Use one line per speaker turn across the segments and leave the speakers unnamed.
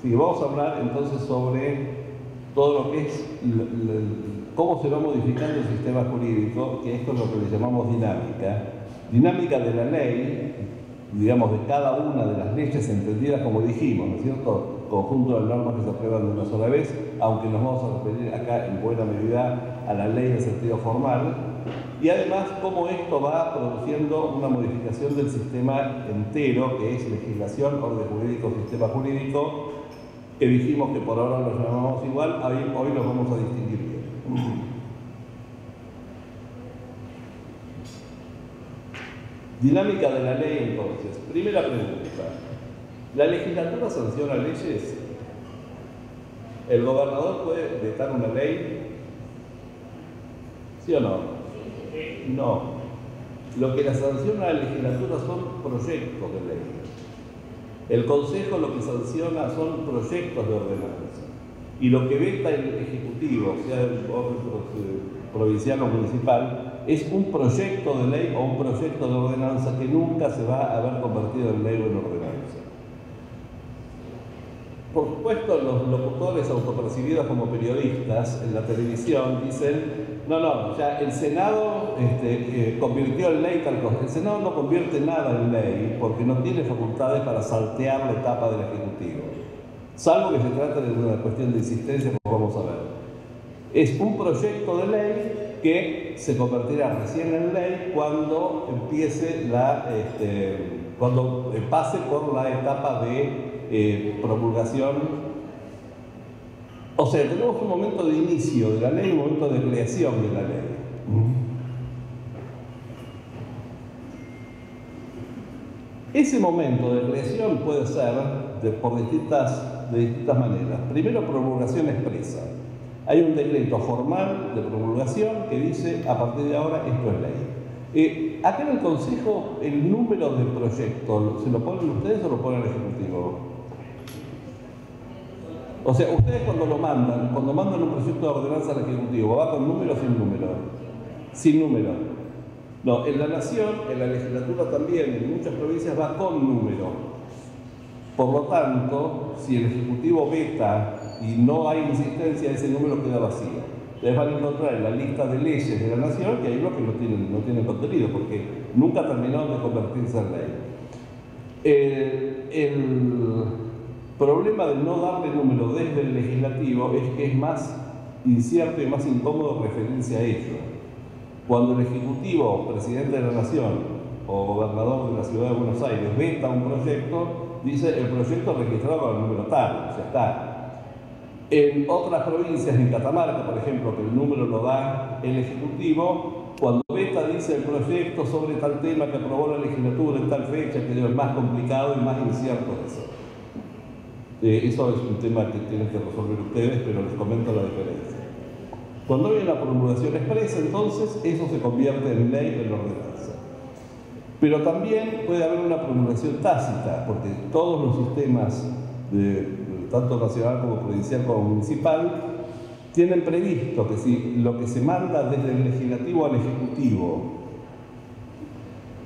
Sí, vamos a hablar entonces sobre todo lo que es cómo se va modificando el sistema jurídico, que esto es lo que le llamamos dinámica. Dinámica de la ley, digamos, de cada una de las leyes entendidas como dijimos, ¿no es cierto? Conjunto de normas que se aprueban de una sola vez, aunque nos vamos a referir acá en buena medida a la ley en sentido formal, y además cómo esto va produciendo una modificación del sistema entero, que es legislación, orden jurídico, sistema jurídico, que dijimos que por ahora los llamamos igual, hoy los vamos a distinguir bien. Dinámica de la ley, entonces. Primera pregunta. ¿La legislatura sanciona leyes? ¿El gobernador puede vetar una ley? ¿Sí o no? No. Lo que la sanciona la legislatura son proyectos de ley. El Consejo lo que sanciona son proyectos de ordenanza. Y lo que veta el Ejecutivo, sea el orden provincial o municipal, es un proyecto de ley o un proyecto de ordenanza que nunca se va a haber convertido en ley o en ordenanza. Por supuesto, los locutores autopercibidos como periodistas en la televisión dicen no, ya el Senado convirtió en ley tal cosa. El Senado no convierte nada en ley porque no tiene facultades para saltear la etapa del Ejecutivo. Salvo que se trate de una cuestión de insistencia, como vamos a ver. Es un proyecto de ley que se convertirá recién en ley cuando empiece cuando pase por la etapa de promulgación. O sea, tenemos un momento de inicio de la ley y un momento de creación de la ley. Ese momento de creación puede ser de distintas maneras. Primero, promulgación expresa. Hay un decreto formal de promulgación que dice, a partir de ahora, esto es ley. Acá en el Consejo, el número de proyectos, ¿se lo ponen ustedes o lo pone el Ejecutivo? O sea, ustedes cuando mandan un proyecto de ordenanza al Ejecutivo, ¿va con número o sin número? Sin número. No, en la Nación, en la legislatura también, en muchas provincias va con número. Por lo tanto, si el Ejecutivo veta y no hay insistencia, ese número queda vacío. Ustedes van a encontrar en la lista de leyes de la Nación que hay unos que no tienen contenido, porque nunca terminaron de convertirse en ley. El problema de no darle número desde el legislativo es que es más incierto y más incómodo referirse a ello. Cuando el Ejecutivo, presidente de la Nación o gobernador de la Ciudad de Buenos Aires veta un proyecto, dice el proyecto registrado con el número tal, ya está. En otras provincias, en Catamarca, por ejemplo, que el número lo da el Ejecutivo, cuando veta dice el proyecto sobre tal tema que aprobó la legislatura en tal fecha, que es más complicado y más incierto eso. Eso es un tema que tienen que resolver ustedes, pero les comento la diferencia. Cuando hay una promulgación expresa, entonces, eso se convierte en ley o en ordenanza. Pero también puede haber una promulgación tácita, porque todos los sistemas, tanto nacional como provincial como municipal, tienen previsto que si lo que se manda desde el legislativo al ejecutivo,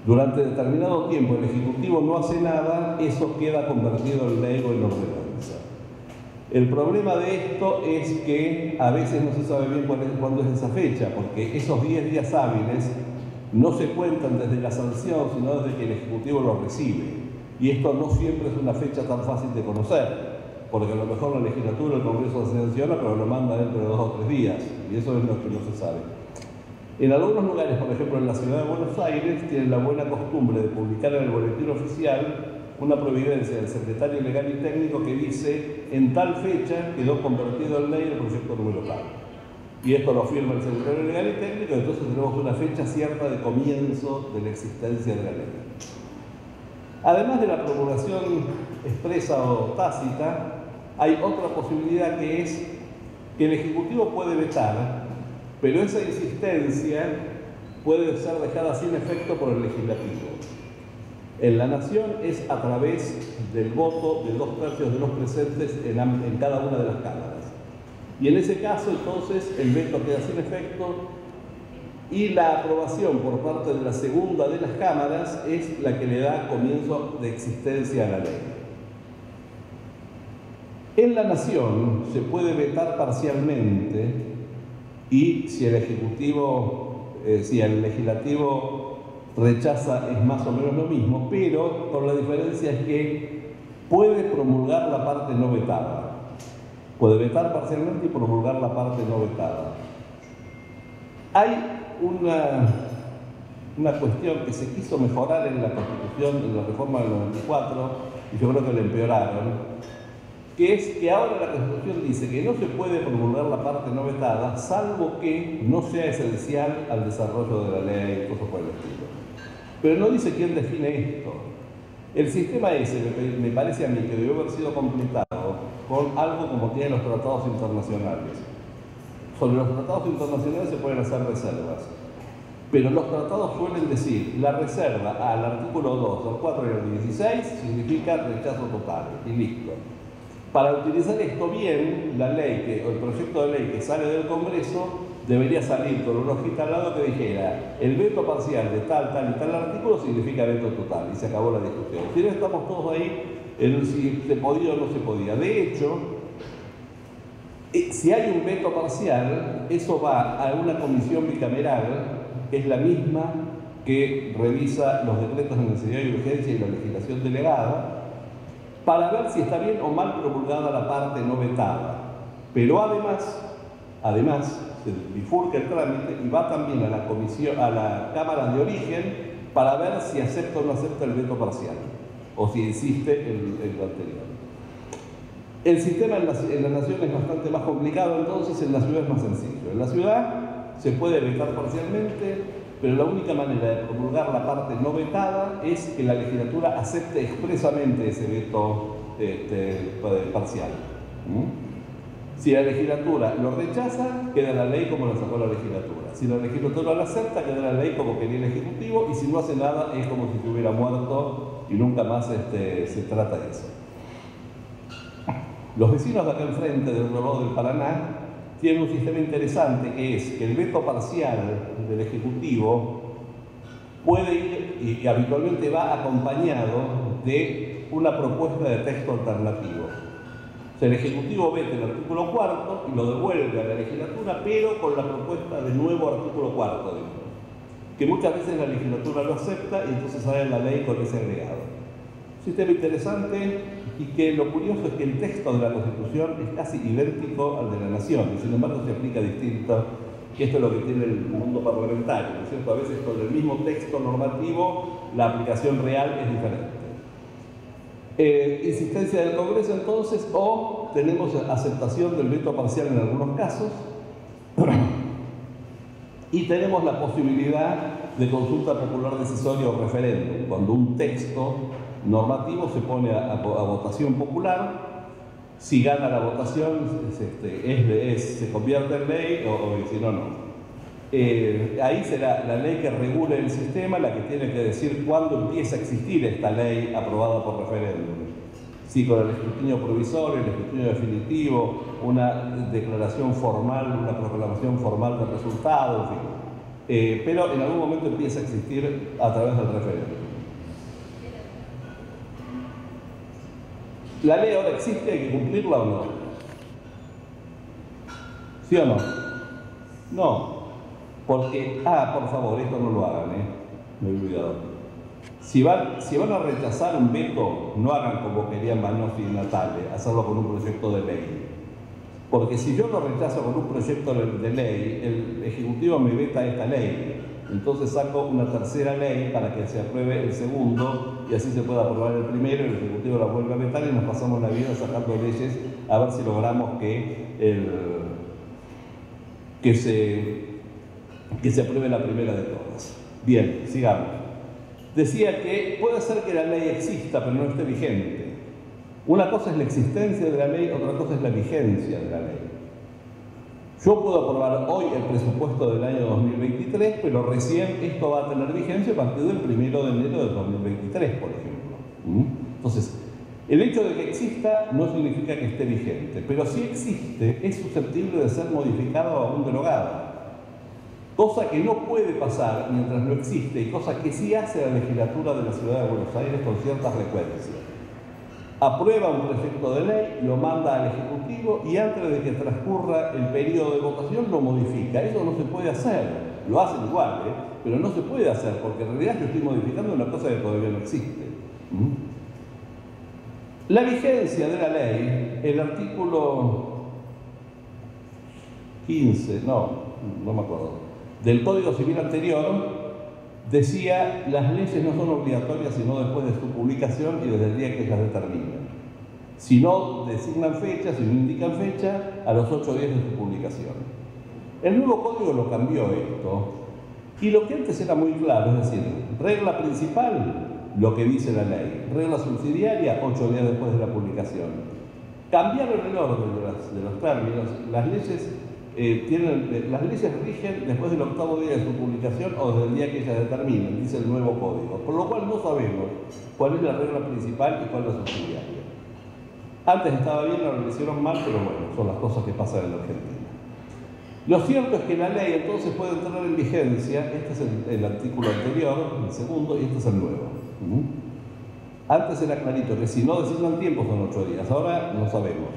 durante determinado tiempo el ejecutivo no hace nada, eso queda convertido en ley o en ordenanza. El problema de esto es que a veces no se sabe bien cuándo es esa fecha, porque esos 10 días hábiles no se cuentan desde la sanción, sino desde que el Ejecutivo lo recibe. Y esto no siempre es una fecha tan fácil de conocer, porque a lo mejor la legislatura, el Congreso lo sanciona, pero lo manda dentro de 2 o 3 días, y eso es lo que no se sabe. En algunos lugares, por ejemplo en la Ciudad de Buenos Aires, tienen la buena costumbre de publicar en el boletín oficial una providencia del secretario legal y técnico que dice en tal fecha quedó convertido en ley el proyecto número tal. Y esto lo firma el secretario legal y técnico, entonces tenemos una fecha cierta de comienzo de la existencia de la ley. Además de la promulgación expresa o tácita, hay otra posibilidad que es que el Ejecutivo puede vetar, pero esa insistencia puede ser dejada sin efecto por el Legislativo. En la Nación es a través del voto de 2/3 de los presentes en cada una de las cámaras. Y en ese caso, entonces, el veto queda sin efecto y la aprobación por parte de la segunda de las cámaras es la que le da comienzo de existencia a la ley. En la Nación se puede vetar parcialmente y si el legislativo rechaza es más o menos lo mismo, pero con la diferencia es que puede promulgar la parte no vetada. Puede vetar parcialmente y promulgar la parte no vetada. Hay una cuestión que se quiso mejorar en la Constitución, en la reforma del 94, y yo creo que la empeoraron, que es que ahora la Constitución dice que no se puede promulgar la parte no vetada, salvo que no sea esencial al desarrollo de la ley, cosas por el estilo. Pero no dice quién define esto. El sistema ese me parece a mí que debió haber sido completado con algo como tienen los tratados internacionales. Sobre los tratados internacionales se pueden hacer reservas, pero los tratados suelen decir la reserva al artículo 2, al 4 y al 16 significa rechazo total, y listo. Para utilizar esto bien, la ley o el proyecto de ley que sale del Congreso debería salir con una hojita al lado que dijera el veto parcial de tal, tal y tal artículo significa veto total, y se acabó la discusión. Si no, estamos todos ahí en si se podía o no se podía. De hecho, si hay un veto parcial, eso va a una comisión bicameral, que es la misma que revisa los decretos de necesidad y urgencia y la legislación delegada, para ver si está bien o mal promulgada la parte no vetada. Pero además se bifurca el trámite y va también a la comisión, a la Cámara de Origen, para ver si acepta o no acepta el veto parcial, o si existe el anterior. El sistema en la Nación es bastante más complicado, entonces en la ciudad es más sencillo. En la ciudad se puede vetar parcialmente, pero la única manera de promulgar la parte no vetada es que la legislatura acepte expresamente ese veto parcial. Si la legislatura lo rechaza, queda la ley como la sacó la legislatura. Si la legislatura lo acepta, queda la ley como quería el Ejecutivo, y si no hace nada, es como si estuviera muerto y nunca más se trata de eso. Los vecinos de acá enfrente, del otro lado del Paraná, tienen un sistema interesante que es que el veto parcial del Ejecutivo puede ir, y habitualmente va acompañado de una propuesta de texto alternativo. O sea, el Ejecutivo veta el artículo 4 y lo devuelve a la legislatura, pero con la propuesta de nuevo artículo 4, que muchas veces la legislatura lo acepta y entonces sale la ley con ese agregado. Un sistema interesante, y que lo curioso es que el texto de la Constitución es casi idéntico al de la Nación, y sin embargo se aplica distinto, que esto es lo que tiene el mundo parlamentario, ¿no es cierto? A veces con el mismo texto normativo la aplicación real es diferente. Insistencia del Congreso entonces, o tenemos aceptación del veto parcial en algunos casos, y tenemos la posibilidad de consulta popular decisoria o referéndum, cuando un texto normativo se pone a votación popular. Si gana la votación se convierte en ley, o si no, no. Ahí será la ley que regule el sistema la que tiene que decir cuándo empieza a existir esta ley aprobada por referéndum. Si con el escrutinio provisorio, el escrutinio definitivo, una declaración formal, una proclamación formal del resultado, en fin. Pero en algún momento empieza a existir a través del referéndum. ¿La ley ahora existe? ¿Hay que cumplirla o no? ¿Sí o no? No. Porque, por favor, esto no lo hagan, me he olvidado. Si van a rechazar un veto, no hagan como querían Manoffi y Natale, hacerlo con un proyecto de ley. Porque si yo lo rechazo con un proyecto de ley, el Ejecutivo me veta esta ley. Entonces saco una tercera ley para que se apruebe el segundo y así se pueda aprobar el primero, el Ejecutivo la vuelve a vetar y nos pasamos la vida sacando leyes a ver si logramos que se apruebe la primera de todas. Bien, sigamos. Decía que puede ser que la ley exista pero no esté vigente. Una cosa es la existencia de la ley, otra cosa es la vigencia de la ley. Yo puedo aprobar hoy el presupuesto del año 2023, pero recién esto va a tener vigencia a partir del 1 de enero del 2023, por ejemplo. Entonces, el hecho de que exista no significa que esté vigente, pero si existe, es susceptible de ser modificado o aún derogado. Cosa que no puede pasar mientras no existe y cosa que sí hace la legislatura de la Ciudad de Buenos Aires con cierta frecuencia. aprueba un proyecto de ley, lo manda al Ejecutivo y antes de que transcurra el periodo de votación lo modifica. Eso no se puede hacer, lo hacen igual, pero no se puede hacer porque en realidad yo estoy modificando una cosa que todavía no existe. La vigencia de la ley, el artículo 15, no me acuerdo, del Código Civil anterior, decía, las leyes no son obligatorias sino después de su publicación y desde el día que ellas determinan. Si no designan fecha, si no indican fecha, a los 8 días de su publicación. El nuevo código lo cambió esto, y lo que antes era muy claro, es decir, regla principal, lo que dice la ley, regla subsidiaria, 8 días después de la publicación. Cambiaron el orden de los términos, las leyes rigen después del 8º día de su publicación o desde el día que ellas determinen, dice el nuevo código, por lo cual no sabemos cuál es la regla principal y cuál es la subsidiaria. Antes estaba bien, ahora lo hicieron mal, pero bueno, son las cosas que pasan en la Argentina. Lo cierto es que la ley entonces puede entrar en vigencia, este es el artículo anterior, el segundo, y este es el nuevo. Antes era clarito que si no designan tiempo son 8 días, ahora no sabemos.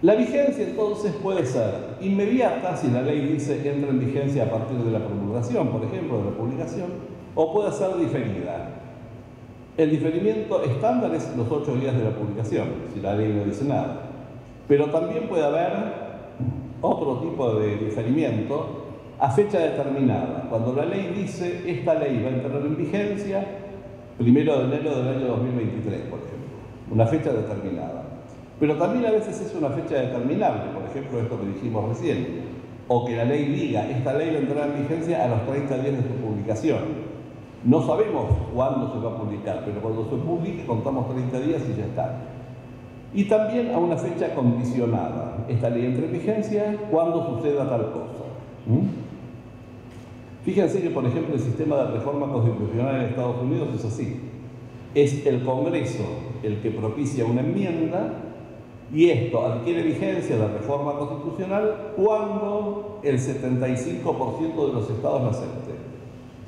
La vigencia entonces puede ser inmediata, si la ley dice entra en vigencia a partir de la promulgación, por ejemplo, de la publicación, o puede ser diferida. El diferimiento estándar es los 8 días de la publicación, si la ley no dice nada. Pero también puede haber otro tipo de diferimiento a fecha determinada. Cuando la ley dice esta ley va a entrar en vigencia 1 de enero del año 2023, por ejemplo, una fecha determinada. Pero también a veces es una fecha determinable, por ejemplo, esto que dijimos recién, o que la ley diga, esta ley va a entrar en vigencia a los 30 días de su publicación. No sabemos cuándo se va a publicar, pero cuando se publique contamos 30 días y ya está. Y también a una fecha condicionada. Esta ley entra en vigencia cuando suceda tal cosa. Fíjense que, por ejemplo, el sistema de reforma constitucional en Estados Unidos es así. Es el Congreso el que propicia una enmienda y esto adquiere vigencia de reforma constitucional cuando el 75% de los estados la acepte.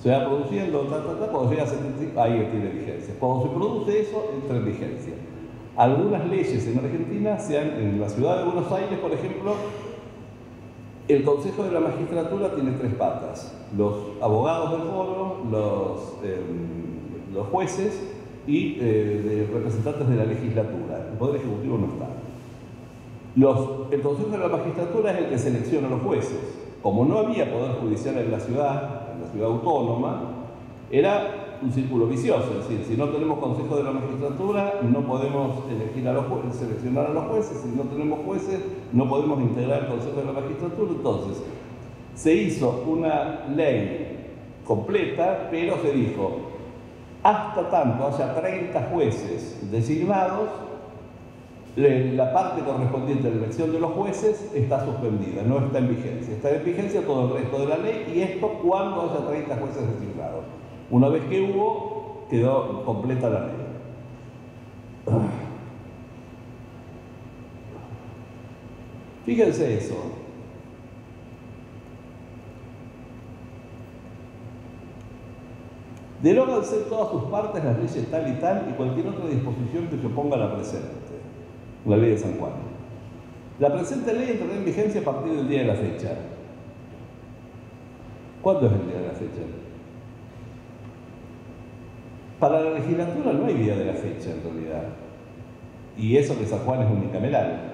Se va produciendo, cuando llega a 75, ahí tiene vigencia. Cuando se produce eso, entra en vigencia. Algunas leyes en Argentina, en la ciudad de Buenos Aires, por ejemplo, el Consejo de la Magistratura tiene 3 patas. Los abogados del foro, los jueces y representantes de la legislatura. El Poder Ejecutivo no está. El Consejo de la Magistratura es el que selecciona a los jueces. Como no había poder judicial en la ciudad autónoma, era un círculo vicioso, es decir, si no tenemos Consejo de la Magistratura, no podemos elegir a los jueces, seleccionar a los jueces, si no tenemos jueces, no podemos integrar el Consejo de la Magistratura. Entonces, se hizo una ley completa, pero se dijo, hasta tanto haya 30 jueces designados, la parte correspondiente a la elección de los jueces está suspendida, no está en vigencia. Está en vigencia todo el resto de la ley y esto cuando haya 30 jueces designados. Una vez que hubo, quedó completa la ley. Fíjense eso. Deróganse todas sus partes las leyes tal y tal y cualquier otra disposición que se oponga a la presente. La ley de San Juan. La presente ley entrará en vigencia a partir del día de la fecha. ¿Cuándo es el día de la fecha? Para la legislatura no hay día de la fecha en realidad. Y eso que San Juan es unicameral.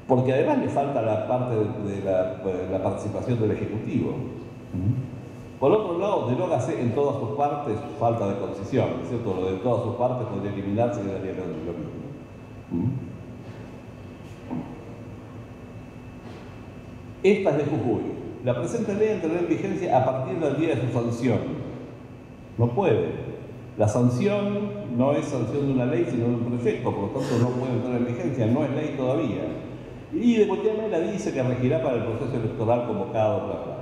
Porque además le falta la parte de la participación del Ejecutivo. Por otro lado, derógase en todas sus partes falta de concisión, ¿cierto? Lo de todas sus partes podría eliminarse y daría lo mismo. Esta es de Jujuy. La presente ley entrará en vigencia a partir del día de su sanción. No puede. La sanción no es sanción de una ley, sino de un proyecto, por lo tanto no puede entrar en vigencia, no es ley todavía. Y de cualquier manera dice que regirá para el proceso electoral convocado, bla, bla.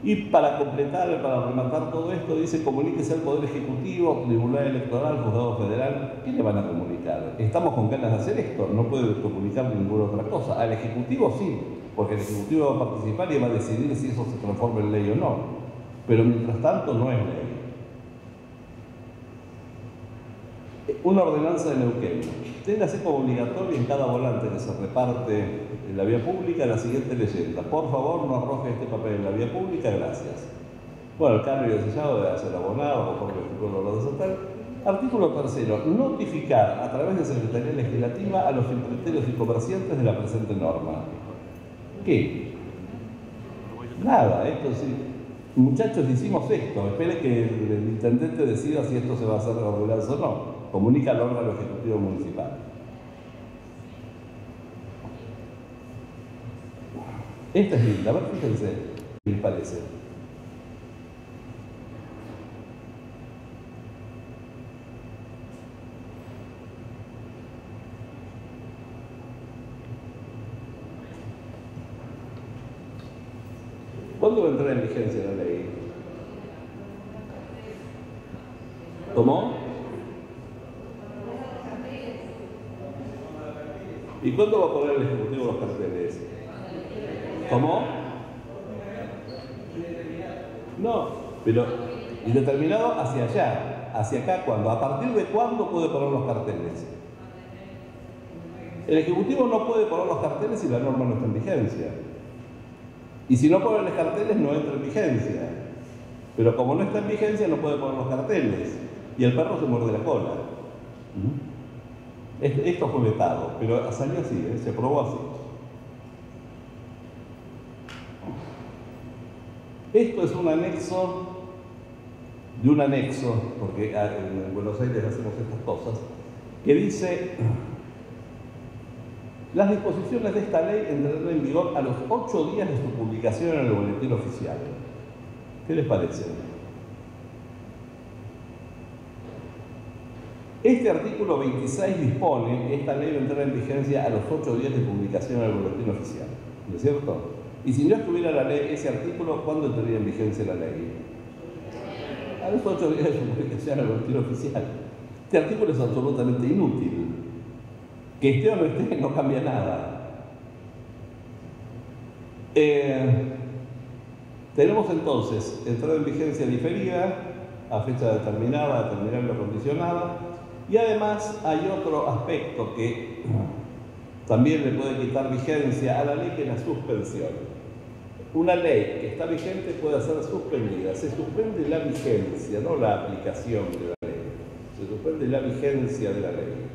Y para completar, para rematar todo esto, dice comuníquese al Poder Ejecutivo, Tribunal Electoral, Juzgado Federal. ¿Qué le van a comunicar? ¿Estamos con ganas de hacer esto? No puede comunicar ninguna otra cosa. Al Ejecutivo sí, porque el Ejecutivo va a participar y va a decidir si eso se transforma en ley o no. Pero mientras tanto no es ley. Una ordenanza de Neuquén. Téngase como obligatorio en cada volante que se reparte en la vía pública la siguiente leyenda: por favor, no arroje este papel en la vía pública, gracias. Bueno, el cambio de sellado debe ser abonado conforme el artículo estatal. Artículo tercero: notificar a través de Secretaría Legislativa a los imprentarios y comerciantes de la presente norma. ¿Qué? Nada, esto sí. Muchachos, hicimos esto. Espere que el intendente decida si esto se va a hacer ordenanza o no. Comunica al órgano ejecutivo municipal. Esta es linda. A ver, fíjense qué les parece. ¿Cuándo va a entrar en vigencia la ley? ¿Cómo? ¿Y cuándo va a poner el Ejecutivo los carteles? ¿Cómo? No, pero indeterminado hacia allá, hacia acá, ¿cuándo? ¿A partir de cuándo puede poner los carteles? El Ejecutivo no puede poner los carteles si la norma no está en vigencia. Y si no pone los carteles, no entra en vigencia. Pero como no está en vigencia, no puede poner los carteles. Y el perro se muerde la cola. Esto fue vetado, pero salió así, se aprobó así. Esto es un anexo de un anexo, porque en Buenos Aires hacemos estas cosas, que dice: las disposiciones de esta ley entrarán en vigor a los 8 días de su publicación en el boletín oficial. ¿Qué les parece? Este artículo 26 dispone: esta ley entrará en vigencia a los 8 días de publicación en el boletín oficial. ¿No es cierto? Y si no estuviera la ley, ese artículo, ¿cuándo entraría en vigencia la ley? A los 8 días de su publicación en el boletín oficial. Este artículo es absolutamente inútil. Que esté o no esté, no cambia nada. Tenemos entonces entrada en vigencia diferida, a fecha determinada, determinable o condicionada, y además hay otro aspecto que también le puede quitar vigencia a la ley, que es la suspensión. Una ley que está vigente puede ser suspendida. Se suspende la vigencia, no la aplicación de la ley. Se suspende la vigencia de la ley.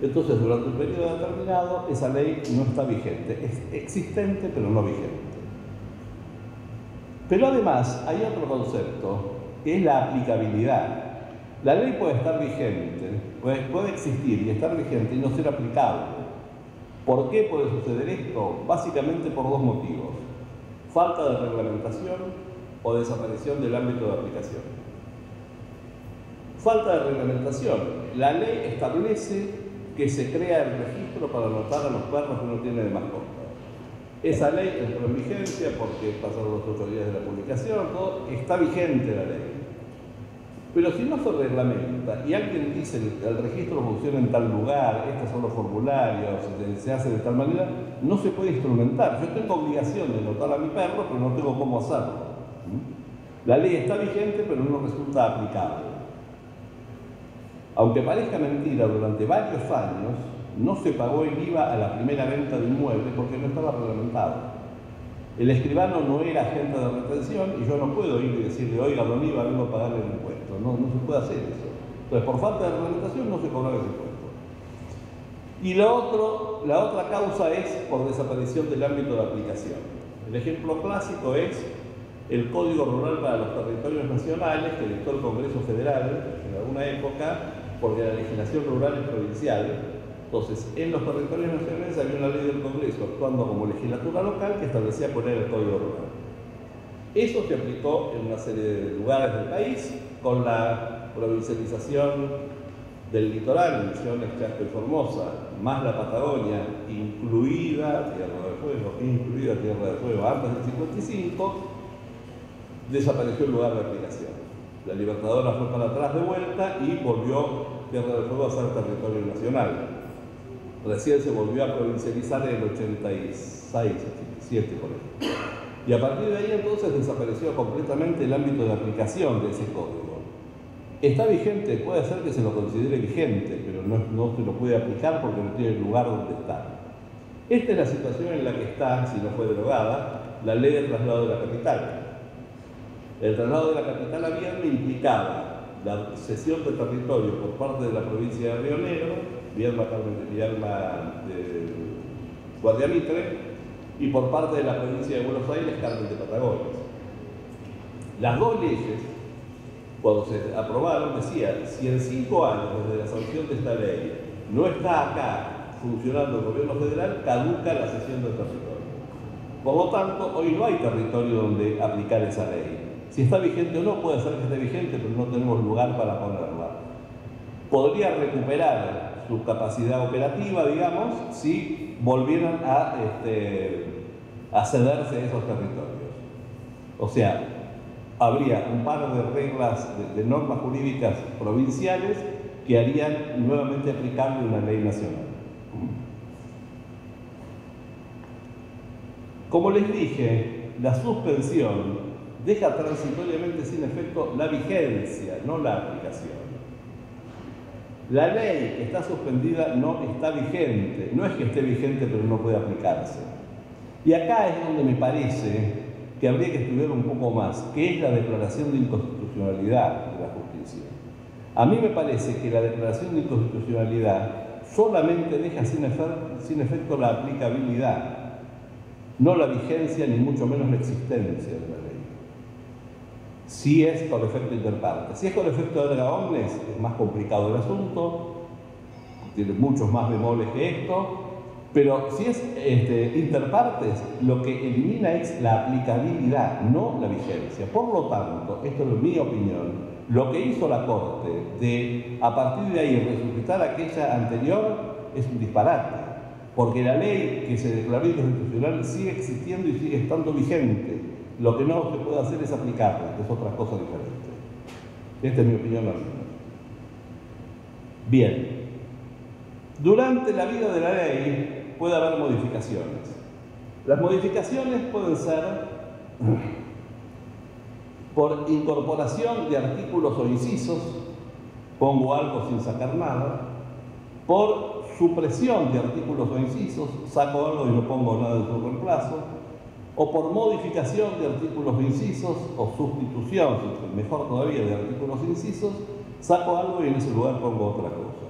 Entonces, durante un periodo determinado, esa ley no está vigente. Es existente, pero no vigente. Pero además, hay otro concepto, que es la aplicabilidad. La ley puede estar vigente, puede existir y estar vigente y no ser aplicable. ¿Por qué puede suceder esto? Básicamente por dos motivos: falta de reglamentación o desaparición del ámbito de aplicación. Falta de reglamentación. La ley establece que se crea el registro para anotar a los perros que uno tiene de mascota. Esa ley entró en vigencia porque pasaron los 8 días de la publicación, todo, está vigente la ley. Pero si no se reglamenta y alguien dice que el registro funciona en tal lugar, estos son los formularios, se hace de tal manera, no se puede instrumentar. Yo tengo obligación de anotar a mi perro, pero no tengo cómo hacerlo. La ley está vigente, pero no resulta aplicable. Aunque parezca mentira, durante varios años no se pagó el IVA a la primera venta de inmuebles porque no estaba reglamentado. El escribano no era agente de retención y yo no puedo ir y decirle: oiga, don IVA, vengo a pagarle el impuesto. No se puede hacer eso. Entonces, por falta de reglamentación no se cobraba ese impuesto. Y la otra causa es por desaparición del ámbito de aplicación. El ejemplo clásico es el Código Rural para los Territorios Nacionales, que dictó el Congreso Federal en alguna época, porque la legislación rural es provincial. Entonces, en los territorios nacionales había una ley del Congreso actuando como legislatura local que establecía poner el Código Rural. Eso se aplicó en una serie de lugares del país, con la provincialización del litoral, Misiones, Chaco y Formosa, más la Patagonia, incluida Tierra del Fuego, antes del 55, desapareció el lugar de aplicación. La Libertadora fue para atrás de vuelta y volvió Tierra del Fuego a ser territorio nacional. Recién se volvió a provincializar en el 86, 87 por ahí. Y a partir de ahí entonces desapareció completamente el ámbito de aplicación de ese código. ¿Está vigente? Puede ser que se lo considere vigente, pero no se lo puede aplicar porque no tiene el lugar donde está. Esta es la situación en la que está, si no fue derogada, la ley de traslado de la capital. El traslado de la capital abierta implicaba la cesión de territorio por parte de la provincia de Río Negro, Viedma de Guardia Mitre, y por parte de la provincia de Buenos Aires, Carmen de Patagones. Las dos leyes, cuando se aprobaron, decían, si en 5 años desde la sanción de esta ley no está acá funcionando el gobierno federal, caduca la cesión del territorio. Por lo tanto, hoy no hay territorio donde aplicar esa ley. Si está vigente o no, puede ser que esté vigente, pero no tenemos lugar para ponerla. Podría recuperar su capacidad operativa, digamos, si volvieran a cederse esos territorios. O sea, habría un par de reglas, de normas jurídicas provinciales que harían nuevamente aplicable una ley nacional. Como les dije, la suspensión deja transitoriamente sin efecto la vigencia, no la aplicación. La ley que está suspendida no está vigente, no es que esté vigente pero no puede aplicarse. Y acá es donde me parece que habría que estudiar un poco más, que es la declaración de inconstitucionalidad de la justicia. A mí me parece que la declaración de inconstitucionalidad solamente deja sin efecto la aplicabilidad, no la vigencia ni mucho menos la existencia de la ley. Si es con efecto interparte. Si es con efecto erga omnes, es más complicado el asunto, tiene muchos más bemoles que esto, pero si es interpartes, lo que elimina es la aplicabilidad, no la vigencia. Por lo tanto, esto es mi opinión, lo que hizo la Corte de, a partir de ahí, resucitar aquella anterior, es un disparate, porque la ley que se declaró inconstitucional sigue existiendo y sigue estando vigente. Lo que no se puede hacer es aplicarla, que es otra cosa diferente. Esta es mi opinión. Bien. Durante la vida de la ley puede haber modificaciones. Las modificaciones pueden ser por incorporación de artículos o incisos, pongo algo sin sacar nada, por supresión de artículos o incisos, saco algo y no pongo nada en su reemplazo, o por modificación de artículos o incisos, o sustitución, mejor todavía, de artículos e incisos, saco algo y en ese lugar pongo otra cosa.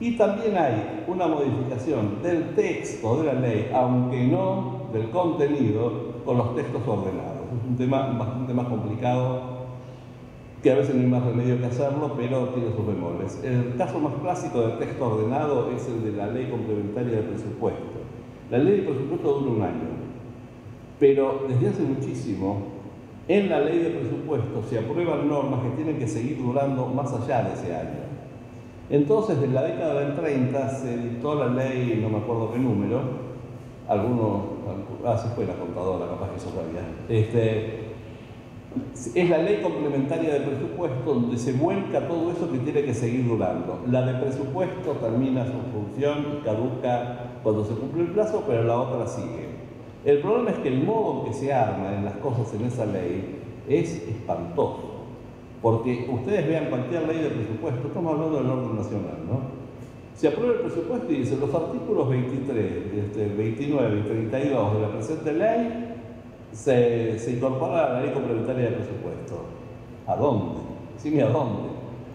Y también hay una modificación del texto de la ley, aunque no del contenido, con los textos ordenados. Es un tema bastante más complicado, que a veces no hay más remedio que hacerlo, pero tiene sus bemoles. El caso más clásico del texto ordenado es el de la ley complementaria de presupuesto. La ley de presupuesto dura 1 año, pero desde hace muchísimo, en la ley de presupuesto se aprueban normas que tienen que seguir durando más allá de ese año. Entonces, en la década del 30 se dictó la ley, no me acuerdo qué número, se fue la contadora, capaz que eso sabía. Es la ley complementaria de presupuesto donde se vuelca todo eso que tiene que seguir durando. La de presupuesto termina su función y caduca cuando se cumple el plazo, pero la otra sigue. El problema es que el modo en que se arman las cosas en esa ley es espantoso. Porque ustedes vean cualquier ley de presupuesto, estamos hablando del orden nacional, ¿no? Se aprueba el presupuesto y dice los artículos 23, 29 y 32 de la presente ley se incorpora a la ley complementaria de presupuesto. ¿A dónde? Decime a dónde.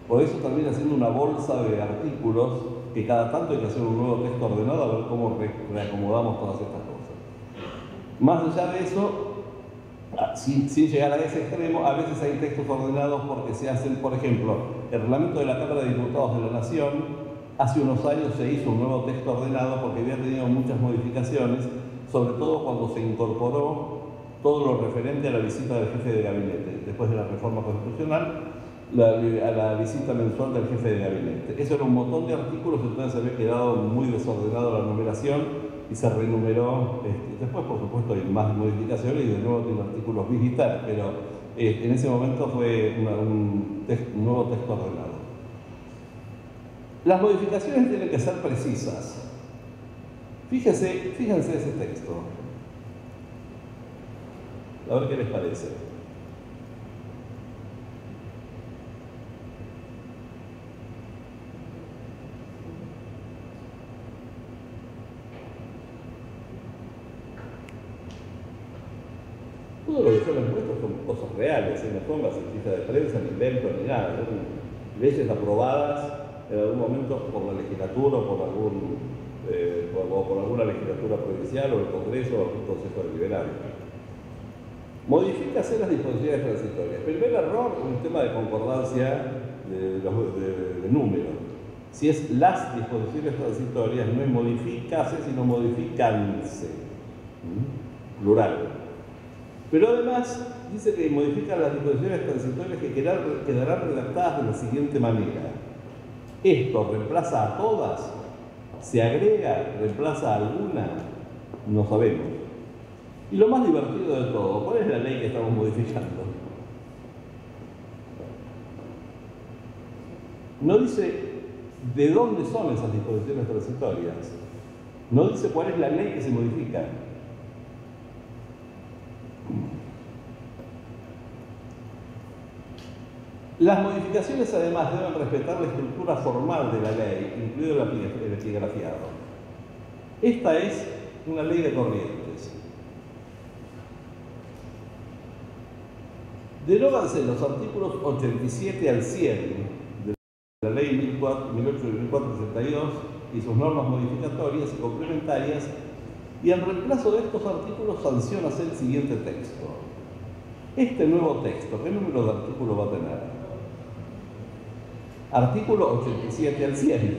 Por eso termina siendo una bolsa de artículos que cada tanto hay que hacer un nuevo texto ordenado a ver cómo reacomodamos todas estas cosas. Más allá de eso, sin llegar a ese extremo, a veces hay textos ordenados porque se hacen, por ejemplo, el reglamento de la Cámara de Diputados de la Nación, hace unos años se hizo un nuevo texto ordenado porque había tenido muchas modificaciones, sobre todo cuando se incorporó todo lo referente a la visita del jefe de gabinete, después de la reforma constitucional, a la visita mensual del jefe de gabinete. Eso era un montón de artículos, entonces había quedado muy desordenado la numeración y se renumeró. Después, por supuesto, hay más modificaciones y de nuevo tiene artículos visitar, pero en ese momento fue un nuevo texto ordenado. Las modificaciones tienen que ser precisas. Fíjense ese texto. A ver qué les parece. todo lo que yo les muestro son cosas reales, no son las cifras de prensa, ni inventos, ni nada. Son leyes aprobadas en algún momento por la legislatura o por alguna legislatura provincial o el Congreso o algún Consejo Deliberante. Modifícase las disposiciones transitorias. Primer error, un tema de concordancia de números. Si es las disposiciones transitorias, no es modificase, sino modificanse. Plural. Pero además dice que modifican las disposiciones transitorias que quedarán redactadas de la siguiente manera. Esto reemplaza a todas, se agrega, reemplaza a alguna, no sabemos. Y lo más divertido de todo, ¿cuál es la ley que estamos modificando? No dice de dónde son esas disposiciones transitorias. No dice cuál es la ley que se modifica. Las modificaciones además deben respetar la estructura formal de la ley, incluido el epigrafiado. Esta es una ley de corrientes. Deróganse los artículos 87 al 100 de la ley 1462 y sus normas modificatorias y complementarias, y en reemplazo de estos artículos sancionase el siguiente texto. Este nuevo texto, ¿qué número de artículo va a tener? Artículo 87 al 100.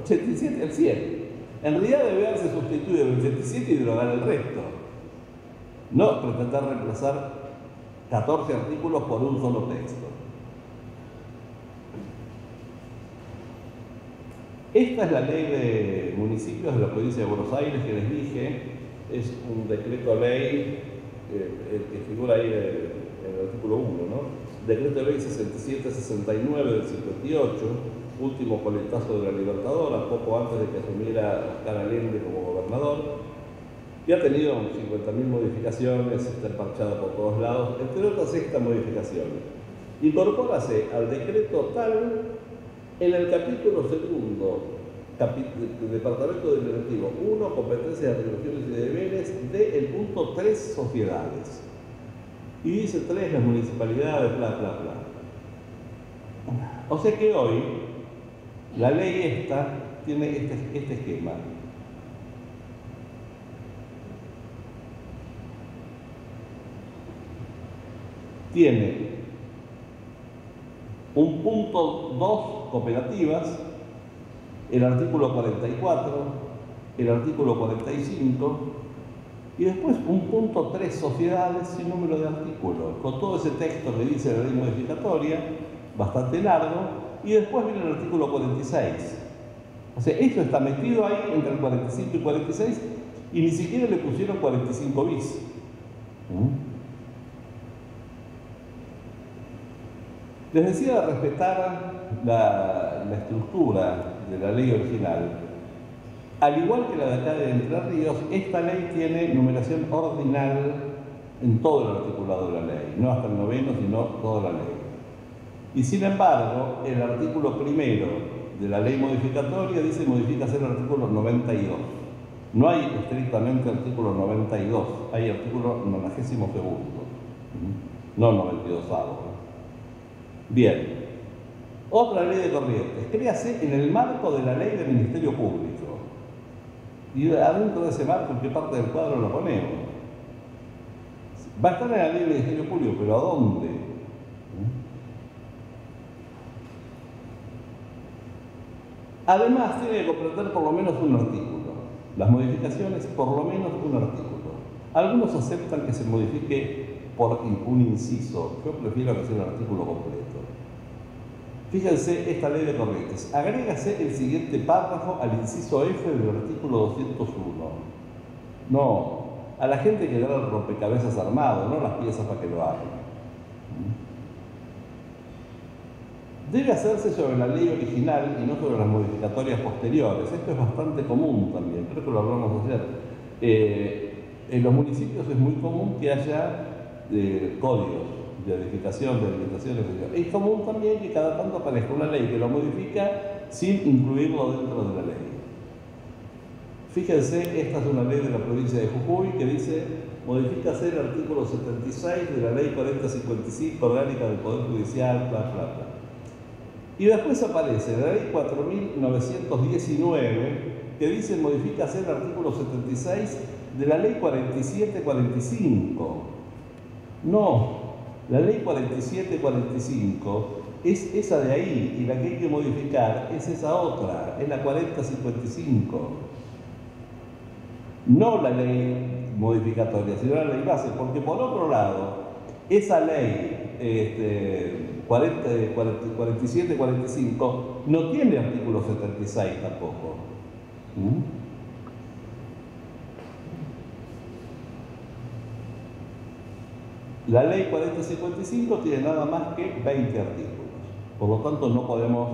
87 al 100. En realidad debe haberse sustituido el 87 y derogar el resto. No pretender reemplazar 14 artículos por un solo texto. Esta es la ley de municipios de la provincia de Buenos Aires que les dije. Es un decreto ley que figura ahí en el artículo 1, ¿no? Decreto ley 6769 del 58, último coletazo de la Libertadora, poco antes de que asumiera Oscar Allende como gobernador. Y ha tenido 50.000 modificaciones, está parchado por todos lados, entre otras esta modificación. Incorpórase al decreto tal en el capítulo segundo, Departamento Deliberativo 1, competencias, atribuciones y deberes, del punto 3, sociedades. Y dice 3, las municipalidades, bla, bla, bla. O sea que hoy la ley esta tiene este esquema. Tiene un punto 2, cooperativas, el artículo 44, el artículo 45, y después un punto 3, sociedades, sin número de artículos, con todo ese texto que dice la ley modificatoria, bastante largo, y después viene el artículo 46. O sea, esto está metido ahí entre el 45 y 46, y ni siquiera le pusieron 45 bis. Les decía de respetar la estructura de la ley original. Al igual que la de acá de Entre Ríos, esta ley tiene numeración ordinal en todo el articulado de la ley, no hasta el 9º, sino toda la ley. Y sin embargo, el artículo primero de la ley modificatoria dice modifícase el artículo 92. No hay estrictamente artículo 92, hay artículo 92, no 92º. Bien, otra ley de corrientes, créase en el marco de la ley del Ministerio Público. Y adentro de ese marco, ¿en qué parte del cuadro lo ponemos? Va a estar en la ley del Ministerio Público, pero ¿a dónde? Además, tiene que comprender por lo menos un artículo. Las modificaciones, por lo menos un artículo. Algunos aceptan que se modifique por un inciso. Yo prefiero que sea un artículo completo. Fíjense esta ley de corrientes. Agrégase el siguiente párrafo al inciso F del artículo 201. No, a la gente que da el rompecabezas armado, no las piezas para que lo hagan. Debe hacerse sobre la ley original y no sobre las modificatorias posteriores. Esto es bastante común también, creo que lo hablamos ayer. En los municipios es muy común que haya códigos de edificación, de limitaciones. Es común también que cada tanto aparezca una ley que lo modifica sin incluirlo dentro de la ley. Fíjense, esta es una ley de la provincia de Jujuy que dice, modifícase el artículo 76 de la ley 4055 orgánica del Poder Judicial, bla, bla, bla. Y después aparece la ley 4919 que dice, modifícase el artículo 76 de la ley 4745. No, la ley 4745 es esa de ahí, y la que hay que modificar es esa otra, es la 4055. No la ley modificatoria, sino la ley base, porque por otro lado, esa ley 4745 no tiene artículo 76 tampoco. La ley 4055 tiene nada más que 20 artículos. Por lo tanto, no podemos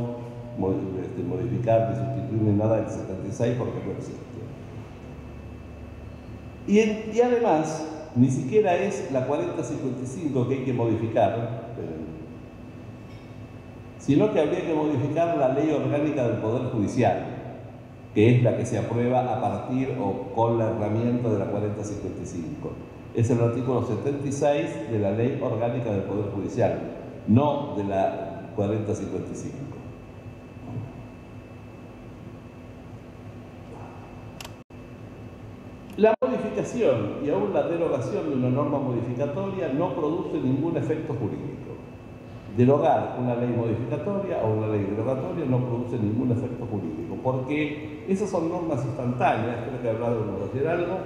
modificar ni sustituir ni nada del 76 porque no existe. Y además, ni siquiera es la 4055 que hay que modificar, sino que habría que modificar la ley orgánica del Poder Judicial, que es la que se aprueba a partir o con la herramienta de la 4055. Es el artículo 76 de la ley orgánica del Poder Judicial, no de la 4055. La modificación y aún la derogación de una norma modificatoria no produce ningún efecto jurídico. Derogar una ley modificatoria o una ley derogatoria no produce ningún efecto jurídico, porque esas son normas instantáneas, creo que hablábamos de algo,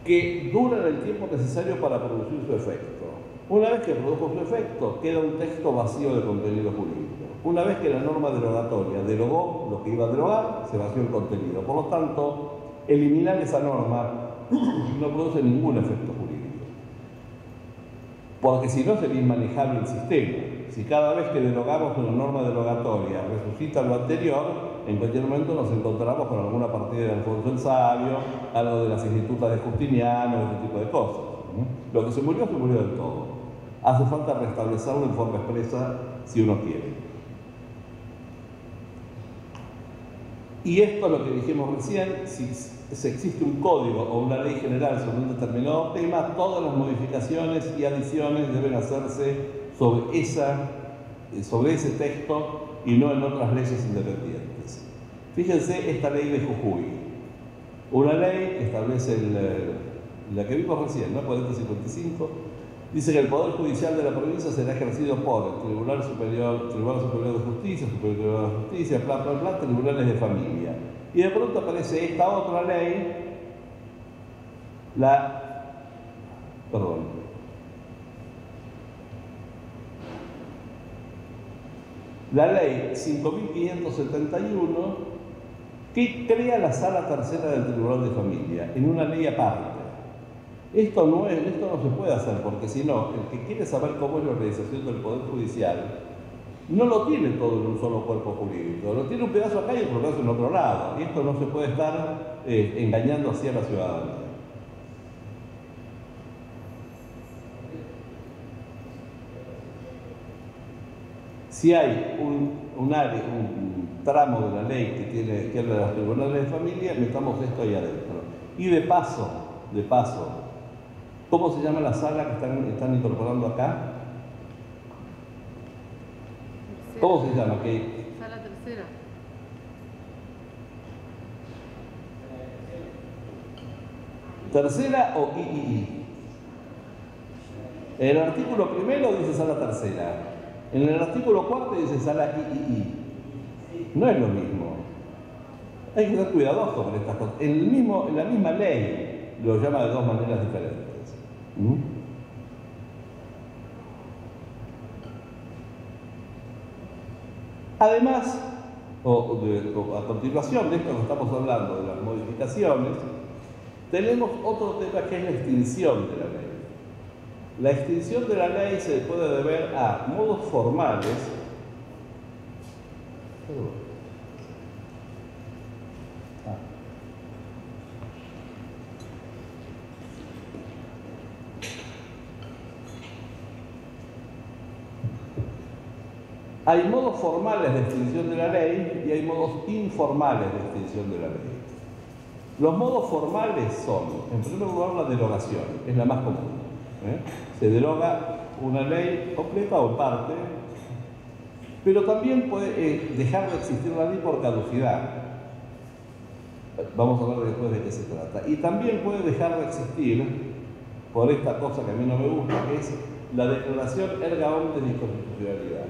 que duran el tiempo necesario para producir su efecto. Una vez que produjo su efecto, queda un texto vacío de contenido jurídico. Una vez que la norma derogatoria derogó lo que iba a derogar, se vació el contenido. Por lo tanto, eliminar esa norma no produce ningún efecto jurídico. Porque si no, sería inmanejable el sistema. Si cada vez que derogamos una norma derogatoria resucita lo anterior, en cualquier momento nos encontramos con alguna partida de Alfonso el Sabio, algo de las institutas de Justiniano, ese tipo de cosas. Lo que se murió del todo. Hace falta restablecerlo en forma expresa si uno quiere. Y esto es lo que dijimos recién, si existe un código o una ley general sobre un determinado tema, todas las modificaciones y adiciones deben hacerse sobre ese texto y no en otras leyes independientes. Fíjense esta ley de Jujuy, una ley que establece la que vimos recién, ¿no? 4055, dice que el Poder Judicial de la provincia será ejercido por el Tribunal Superior de Justicia, Superior Tribunal de Justicia, bla, bla, bla, tribunales de familia. Y de pronto aparece esta otra ley, la ley 5571, que crea la Sala Tercera del Tribunal de Familia, en una ley aparte. Esto no se puede hacer, porque si no, el que quiere saber cómo es la organización del Poder Judicial, no lo tiene todo en un solo cuerpo jurídico, lo tiene un pedazo acá y otro pedazo en otro lado, y esto no se puede estar engañando así a la ciudadanía. Si hay un tramo de la ley que habla de los tribunales de familia, metamos esto ahí adentro. Y de paso, ¿cómo se llama la sala que están incorporando acá? ¿Cómo se llama?
Sala tercera.
¿Tercera o III? En el artículo primero dice sala tercera. En el artículo cuarto dice sala III. No es lo mismo. Hay que ser cuidadoso con estas cosas. En la misma ley lo llama de dos maneras diferentes. Además, a continuación de esto que estamos hablando, de las modificaciones, tenemos otro tema que es la extinción de la ley. La extinción de la ley se puede deber a modos formales. Hay modos formales de extinción de la ley y hay modos informales de extinción de la ley. Los modos formales son, en primer lugar, la derogación, es la más común. Se deroga una ley completa o en parte, pero también puede dejar de existir la ley por caducidad. Vamos a hablar después de qué se trata. Y también puede dejar de existir por esta cosa que a mí no me gusta, que es la declaración erga omnes de inconstitucionalidad.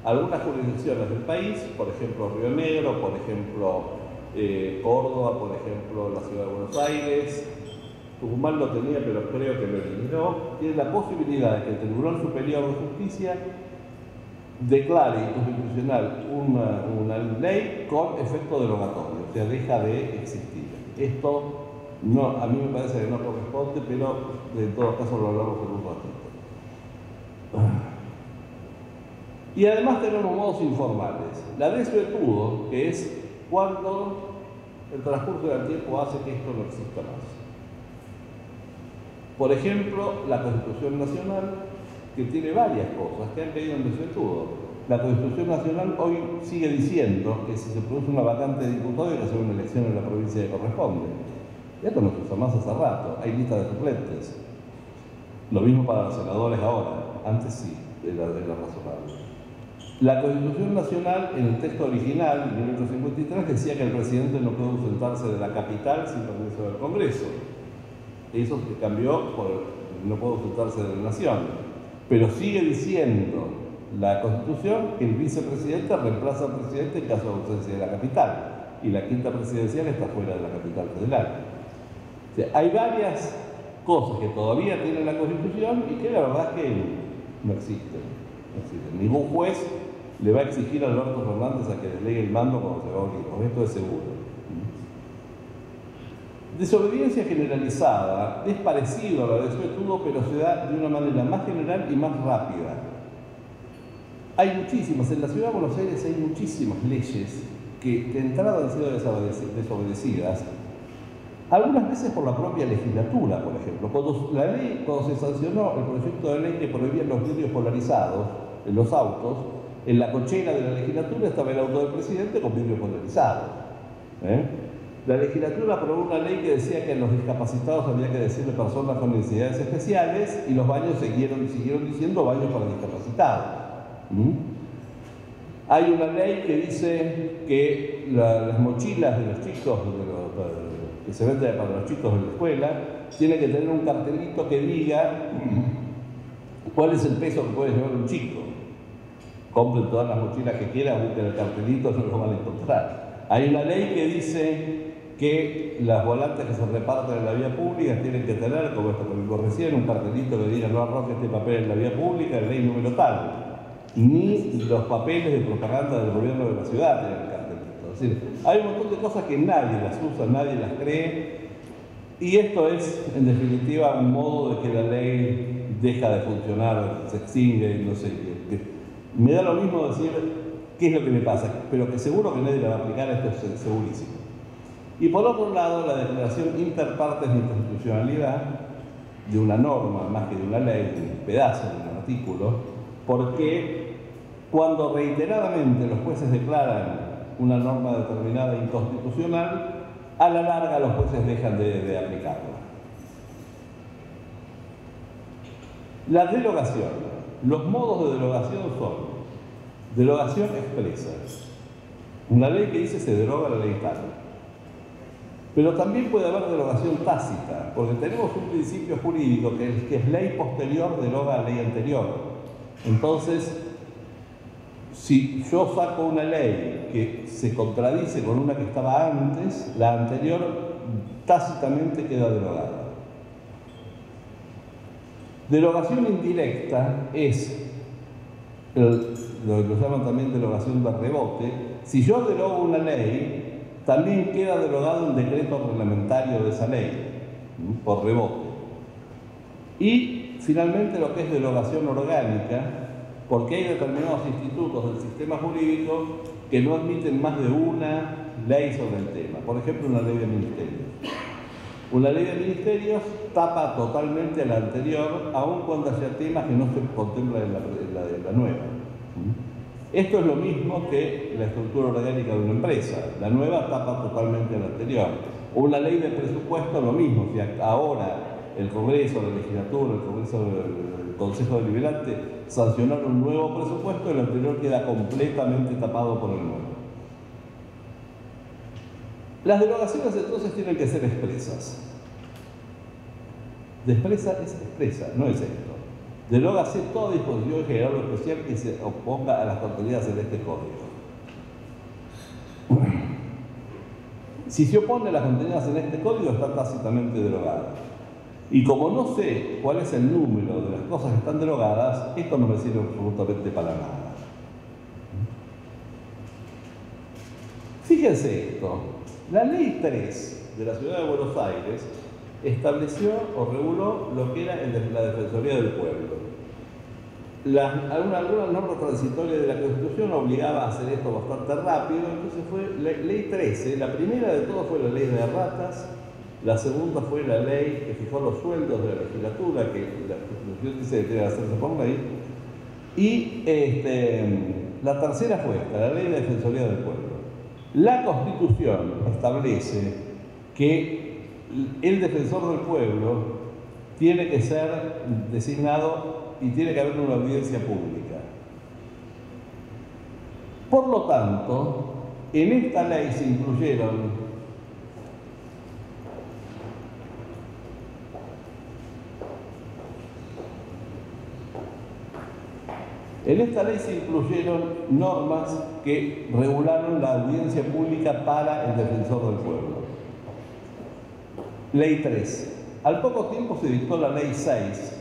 Algunas jurisdicciones del país, por ejemplo Río Negro, por ejemplo Córdoba, por ejemplo la Ciudad de Buenos Aires, Tucumán lo tenía pero creo que lo eliminó, tiene la posibilidad de que el Tribunal Superior de Justicia declare inconstitucional una ley con efecto derogatorio, o sea, deja de existir. Esto no, a mí me parece que no corresponde, pero en todo caso lo hablamos en un ratito. Y además tenemos modos informales. La desuetudo, que es cuando el transcurso del tiempo hace que esto no exista más. Por ejemplo, la Constitución Nacional, que tiene varias cosas que han caído en desuetudo. La Constitución Nacional hoy sigue diciendo que si se produce una vacante de diputado hay que hacer una elección en la provincia que corresponde. Esto no se usa más hace rato, hay lista de suplentes. Lo mismo para los senadores ahora, antes sí, era razonable. La Constitución Nacional, en el texto original, en 1953, decía que el presidente no puede ausentarse de la capital sin permiso del Congreso. Eso se cambió por no puede ausentarse de la nación. Pero sigue diciendo la Constitución que el vicepresidente reemplaza al presidente en caso de ausencia de la capital. Y la quinta presidencial está fuera de la capital federal. O sea, hay varias cosas que todavía tiene la Constitución y que la verdad es que no existen. Ningún juez le va a exigir a Alberto Fernández a que delegue el mando cuando se va a unir, con esto es seguro. Desobediencia generalizada es parecido a la de desuetudo, pero se da de una manera más general y más rápida. Hay muchísimas, en la Ciudad de Buenos Aires hay muchísimas leyes que de entrada han sido desobedecidas, algunas veces por la propia legislatura, por ejemplo. Cuando se sancionó el proyecto de ley que prohibía los vidrios polarizados en los autos, en la cochera de la legislatura estaba el auto del presidente con vidrio polarizado. La legislatura aprobó una ley que decía que a los discapacitados había que decirle personas con necesidades especiales y los baños siguieron diciendo baños para discapacitados. Hay una ley que dice que las mochilas de los chicos, que se venden para los chicos de la escuela, tienen que tener un cartelito que diga cuál es el peso que puede llevar un chico. Compren todas las mochilas que quieran, busquen el cartelito, no lo van a encontrar. Hay una ley que dice que las volantes que se reparten en la vía pública tienen que tener, como esto que vimos recién, un cartelito que diga no arroje este papel en la vía pública, ley número tal. Ni los papeles de propaganda del gobierno de la ciudad tienen el cartelito. Es decir, hay un montón de cosas que nadie las usa, nadie las cree, y esto es, en definitiva, un modo de que la ley deja de funcionar, se extingue, no sé qué. Me da lo mismo decir qué es lo que me pasa, pero que seguro que nadie la va a aplicar, esto es segurísimo. Y por otro lado, la declaración inter partes de inconstitucionalidad de una norma, más que de una ley, de un pedazo de un artículo, porque cuando reiteradamente los jueces declaran una norma determinada inconstitucional, a la larga los jueces dejan de aplicarla. La derogación. Los modos de derogación son derogación expresa. Una ley que dice se deroga la ley tal. Pero también puede haber derogación tácita, porque tenemos un principio jurídico que es ley posterior deroga la ley anterior. Entonces, si yo saco una ley que se contradice con una que estaba antes, la anterior tácitamente queda derogada. Derogación indirecta es, lo llaman también derogación de rebote. Si yo derogo una ley, también queda derogado el decreto reglamentario de esa ley, por rebote. Y finalmente lo que es derogación orgánica, porque hay determinados institutos del sistema jurídico que no admiten más de una ley sobre el tema. Por ejemplo, una ley de ministerios. Una ley de ministerios tapa totalmente a la anterior, aun cuando haya temas que no se contemplan en la nueva. Esto es lo mismo que la estructura orgánica de una empresa. La nueva tapa totalmente la anterior. Una ley de presupuesto, lo mismo. Si ahora el Congreso, la legislatura, el Consejo Deliberante sancionaron un nuevo presupuesto, el anterior queda completamente tapado por el nuevo. Las derogaciones entonces tienen que ser expresas. De expresa es expresa, no es esto. Derógase toda disposición general o especial que se oponga a las contenidas en este código. Si se opone a las contenidas en este código, está tácitamente derogada. Y como no sé cuál es el número de las cosas que están derogadas, esto no me sirve absolutamente para nada. Fíjense esto. La Ley 3 de la Ciudad de Buenos Aires estableció o reguló lo que era la Defensoría del Pueblo. Algunas normas transitorias de la Constitución obligaban a hacer esto bastante rápido, entonces fue la Ley 13. La primera de todas fue la Ley de Ratas, la segunda fue la ley que fijó los sueldos de la legislatura, que la Constitución dice que debe hacerse por ley, y la tercera fue esta, la Ley de Defensoría del Pueblo. La Constitución establece que el defensor del pueblo tiene que ser designado y tiene que haber una audiencia pública. Por lo tanto, en esta ley se incluyeron normas que regularon la audiencia pública para el defensor del pueblo. Ley 3. Al poco tiempo se dictó la Ley 6,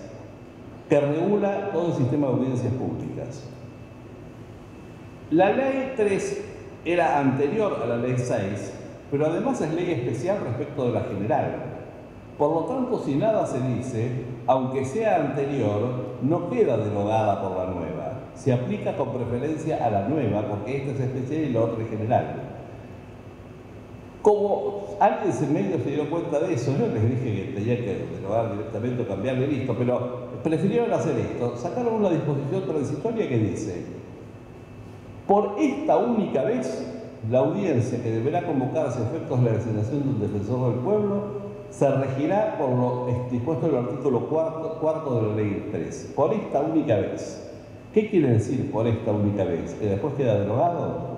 que regula todo el sistema de audiencias públicas. La Ley 3 era anterior a la Ley 6, pero además es ley especial respecto de la general. Por lo tanto, si nada se dice, aunque sea anterior, no queda derogada por la nueva. Se aplica con preferencia a la nueva, porque esta es especial y la otra es general. Como alguien en medio se dio cuenta de eso, yo les dije que tenía que derogar directamente o cambiarle listo, pero prefirieron hacer esto. Sacaron una disposición transitoria que dice: por esta única vez, la audiencia que deberá convocarse a efectos de la designación de un defensor del pueblo se regirá por lo dispuesto en el artículo cuarto de la Ley 3. Por esta única vez. ¿Qué quiere decir por esta única vez? ¿Que después queda derogado?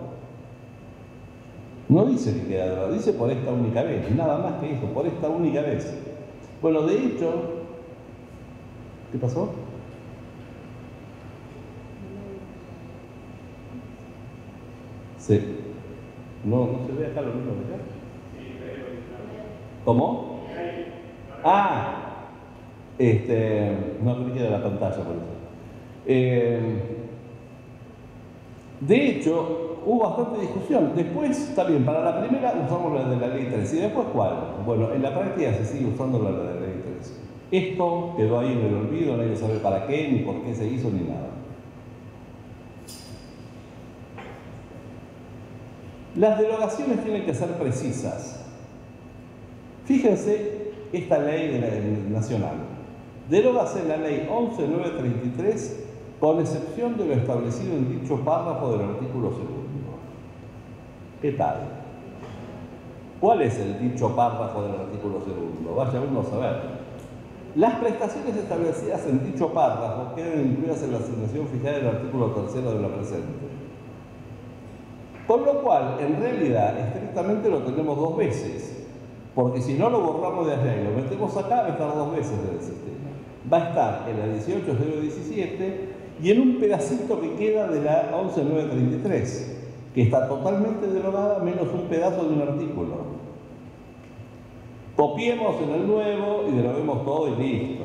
No dice que queda derogado, dice por esta única vez, nada más que eso, por esta única vez. Bueno, de hecho, ¿qué pasó? Sí. No se ve acá lo mismo que acá. ¿Cómo? No creí que era la pantalla por eso. De hecho, hubo bastante discusión. Después, está bien, para la primera usamos la de la Ley 3. ¿Y después cuál? Bueno, en la práctica se sigue usando la de la Ley 3. Esto quedó ahí en el olvido, nadie sabe para qué, ni por qué se hizo, ni nada. Las derogaciones tienen que ser precisas. Fíjense esta ley nacional. Derógase la ley 11.933 con excepción de lo establecido en dicho párrafo del artículo 2. ¿Qué tal? ¿Cuál es el dicho párrafo del artículo 2? Vaya uno a saber. Las prestaciones establecidas en dicho párrafo quedan incluidas en la asignación fijada en el artículo 3 de la presente. Con lo cual, en realidad, estrictamente lo tenemos dos veces, porque si no lo borramos de allá y lo metemos acá, va a estar dos veces en el sistema. Va a estar en la 18.017 y en un pedacito que queda de la 11.933, que está totalmente derogada, menos un pedazo de un artículo. Copiemos en el nuevo y deroguemos todo y listo.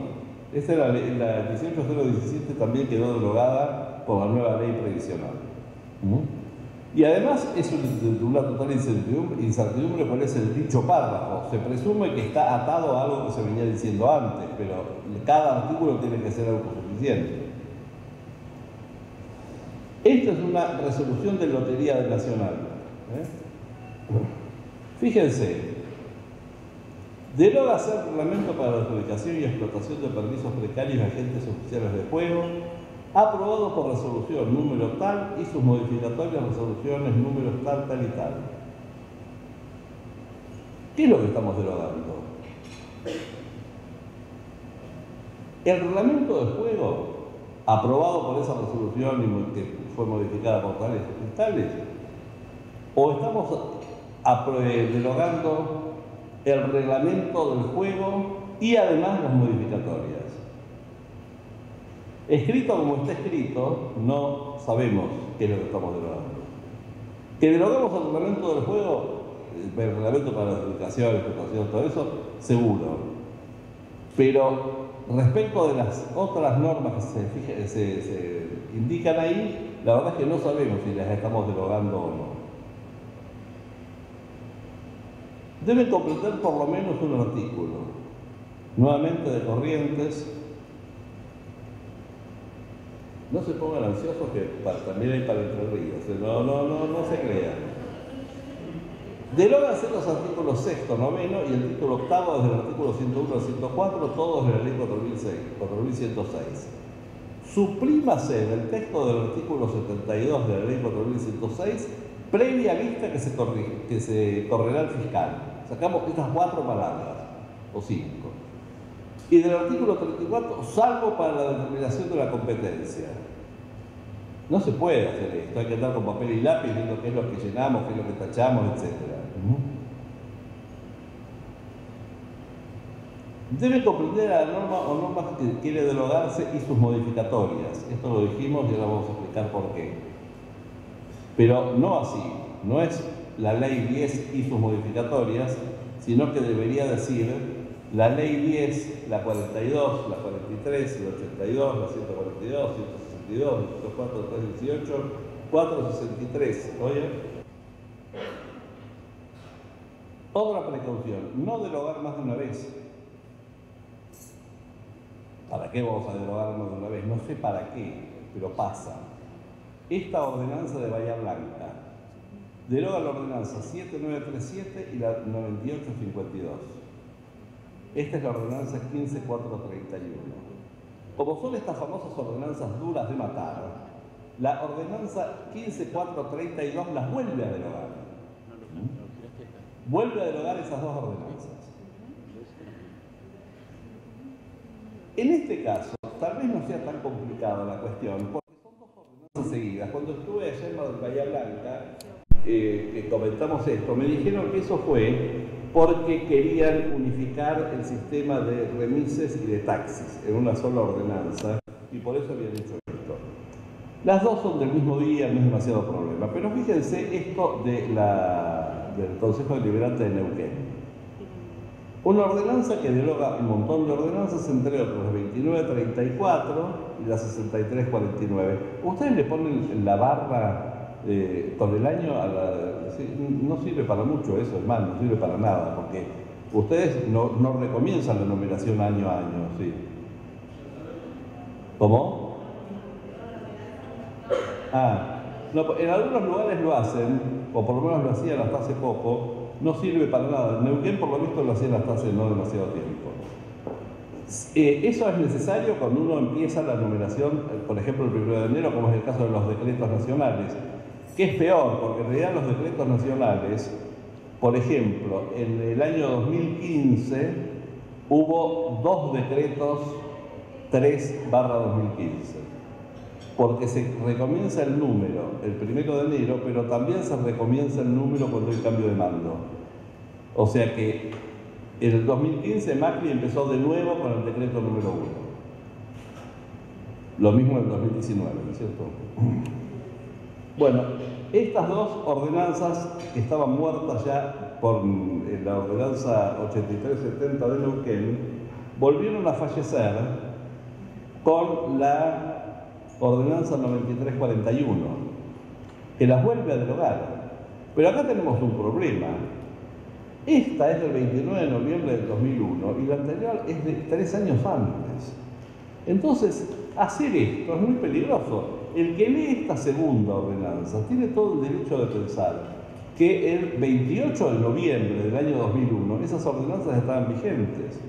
Esa era la 18.017, también quedó derogada por la nueva ley previsional. Y además es una total incertidumbre cuál es el dicho párrafo. Se presume que está atado a algo que se venía diciendo antes, pero cada artículo tiene que ser autosuficiente. Esta es una resolución de Lotería Nacional. Fíjense, deroga ser reglamento para la adjudicación y explotación de permisos precarios a agentes oficiales de juego, aprobado por resolución número tal y sus modificatorias resoluciones números tal, tal y tal. ¿Qué es lo que estamos derogando? El reglamento del juego, aprobado por esa resolución y que fue modificada por tales y tales, o estamos derogando el reglamento del juego y además las modificatorias. Escrito como está escrito, no sabemos qué es lo que estamos derogando. Que derogamos el reglamento del juego, el reglamento para la educación, todo eso, seguro. Pero respecto de las otras normas que se indican ahí, la verdad es que no sabemos si las estamos derogando o no. Deben comprender por lo menos un artículo, nuevamente de Corrientes. No se pongan ansiosos que también hay para Entre Ríos, no se crean. Deróganse los artículos 6º, 9º y el título 8º desde el artículo 101 al 104, todos de la ley 4106. Suprímase del texto del artículo 72 de la ley 4106, previa vista que se correrá al fiscal. Sacamos estas 4 palabras, o 5. Y del artículo 34, salvo para la determinación de la competencia. No se puede hacer esto, hay que andar con papel y lápiz viendo qué es lo que llenamos, qué es lo que tachamos, etc. Debe comprender a la norma o normas que quiere derogarse y sus modificatorias. Esto lo dijimos y ahora vamos a explicar por qué. Pero no así, no es la ley 10 y sus modificatorias, sino que debería decir la ley 10, la 42, la 43, la 82, la 142, 162, 104, 318, 463. ¿Oye? Otra precaución, no derogar más de una vez. ¿Para qué vamos a derogar más de una vez? No sé para qué, pero pasa. Esta ordenanza de Bahía Blanca deroga la ordenanza 7937 y la 9852. Esta es la ordenanza 15431. Como son estas famosas ordenanzas duras de matar, la ordenanza 15432 las vuelve a derogar. Vuelve a derogar esas dos ordenanzas. En este caso, tal vez no sea tan complicada la cuestión, porque son dos ordenanzas seguidas. Cuando estuve allá en Bahía Blanca, que comentamos esto, me dijeron que eso fue porque querían unificar el sistema de remises y de taxis en una sola ordenanza, y por eso habían hecho esto. Las dos son del mismo día, no es demasiado problema, pero fíjense esto del Consejo Deliberante de Neuquén. Una ordenanza que deroga un montón de ordenanzas, entre otros las 2934 y las 6349. Ustedes le ponen la barra con el año a no sirve para mucho eso, es más, no sirve para nada, porque ustedes no recomienzan la numeración año a año, ¿sí? ¿Cómo? No, en algunos lugares lo hacen, o por lo menos lo hacían hasta hace poco. No sirve para nada. En Neuquén, por lo visto, lo hacían hasta hace no demasiado tiempo. Eso es necesario cuando uno empieza la numeración, por ejemplo, el 1 de enero, como es el caso de los decretos nacionales, que es peor, porque en realidad los decretos nacionales, por ejemplo, en el año 2015 hubo 2 decretos 3/2015. Porque se recomienza el número el 1 de enero, pero también se recomienza el número cuando hay cambio de mando. O sea que en el 2015 Macri empezó de nuevo con el decreto número 1. Lo mismo en el 2019, ¿no es cierto? Bueno, estas dos ordenanzas que estaban muertas ya por la ordenanza 8370 de Neuquén, volvieron a fallecer con la ordenanza 9341, que las vuelve a derogar. Pero acá tenemos un problema. Esta es del 29 de noviembre del 2001 y la anterior es de 3 años antes. Entonces, hacer esto es muy peligroso. El que lee esta segunda ordenanza tiene todo el derecho de pensar que el 28 de noviembre del año 2001 esas ordenanzas estaban vigentes.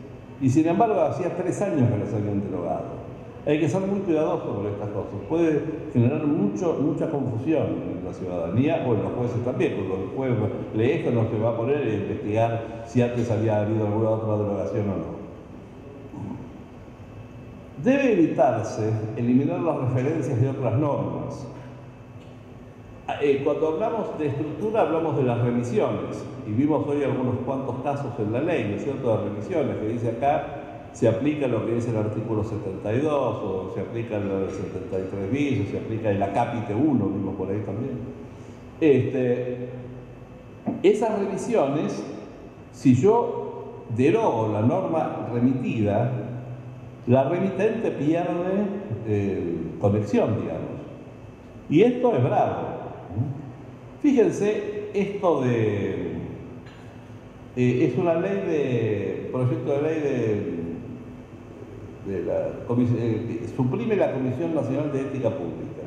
Y sin embargo, hacía 3 años que las habían derogado. Hay que ser muy cuidadoso con estas cosas. Puede generar mucha confusión en la ciudadanía o en los jueces también. Cuando el juez lee esto no se va a poner a investigar si antes había habido alguna otra derogación o no. Debe evitarse eliminar las referencias de otras normas. Cuando hablamos de estructura hablamos de las remisiones y vimos hoy algunos cuantos casos en la ley, ¿no es cierto?, de remisiones, que dice acá se aplica lo que dice el artículo 72 o se aplica el 73 bis o se aplica el acápite 1, vimos por ahí también. Esas revisiones, si yo derogo la norma remitida, la remitente pierde conexión, digamos. Y esto es bravo. Fíjense, esto es una ley proyecto de ley suprime la Comisión Nacional de Ética Pública.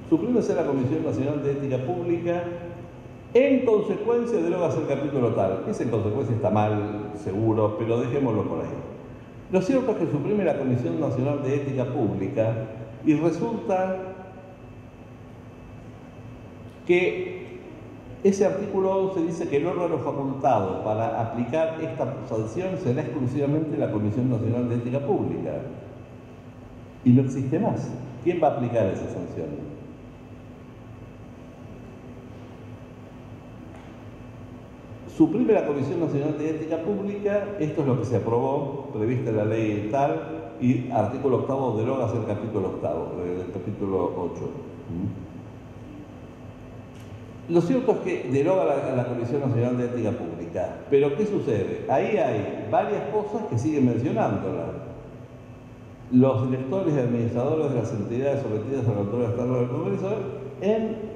Suprímese la Comisión Nacional de Ética Pública, en consecuencia deroga el capítulo tal. Esa en consecuencia está mal, seguro, pero dejémoslo por ahí. Lo cierto es que suprime la Comisión Nacional de Ética Pública y resulta que ese artículo 11 dice que el órgano facultado para aplicar esta sanción será exclusivamente la Comisión Nacional de Ética Pública. Y no existe más. ¿Quién va a aplicar esa sanción? Suprime la Comisión Nacional de Ética Pública, esto es lo que se aprobó, prevista en la ley tal, y artículo 8 deroga el capítulo 8. El capítulo 8. Lo cierto es que deroga la Comisión Nacional de Ética Pública, pero ¿qué sucede? Ahí hay varias cosas que siguen mencionándola. Los directores y administradores de las entidades sometidas al control externo del Congreso en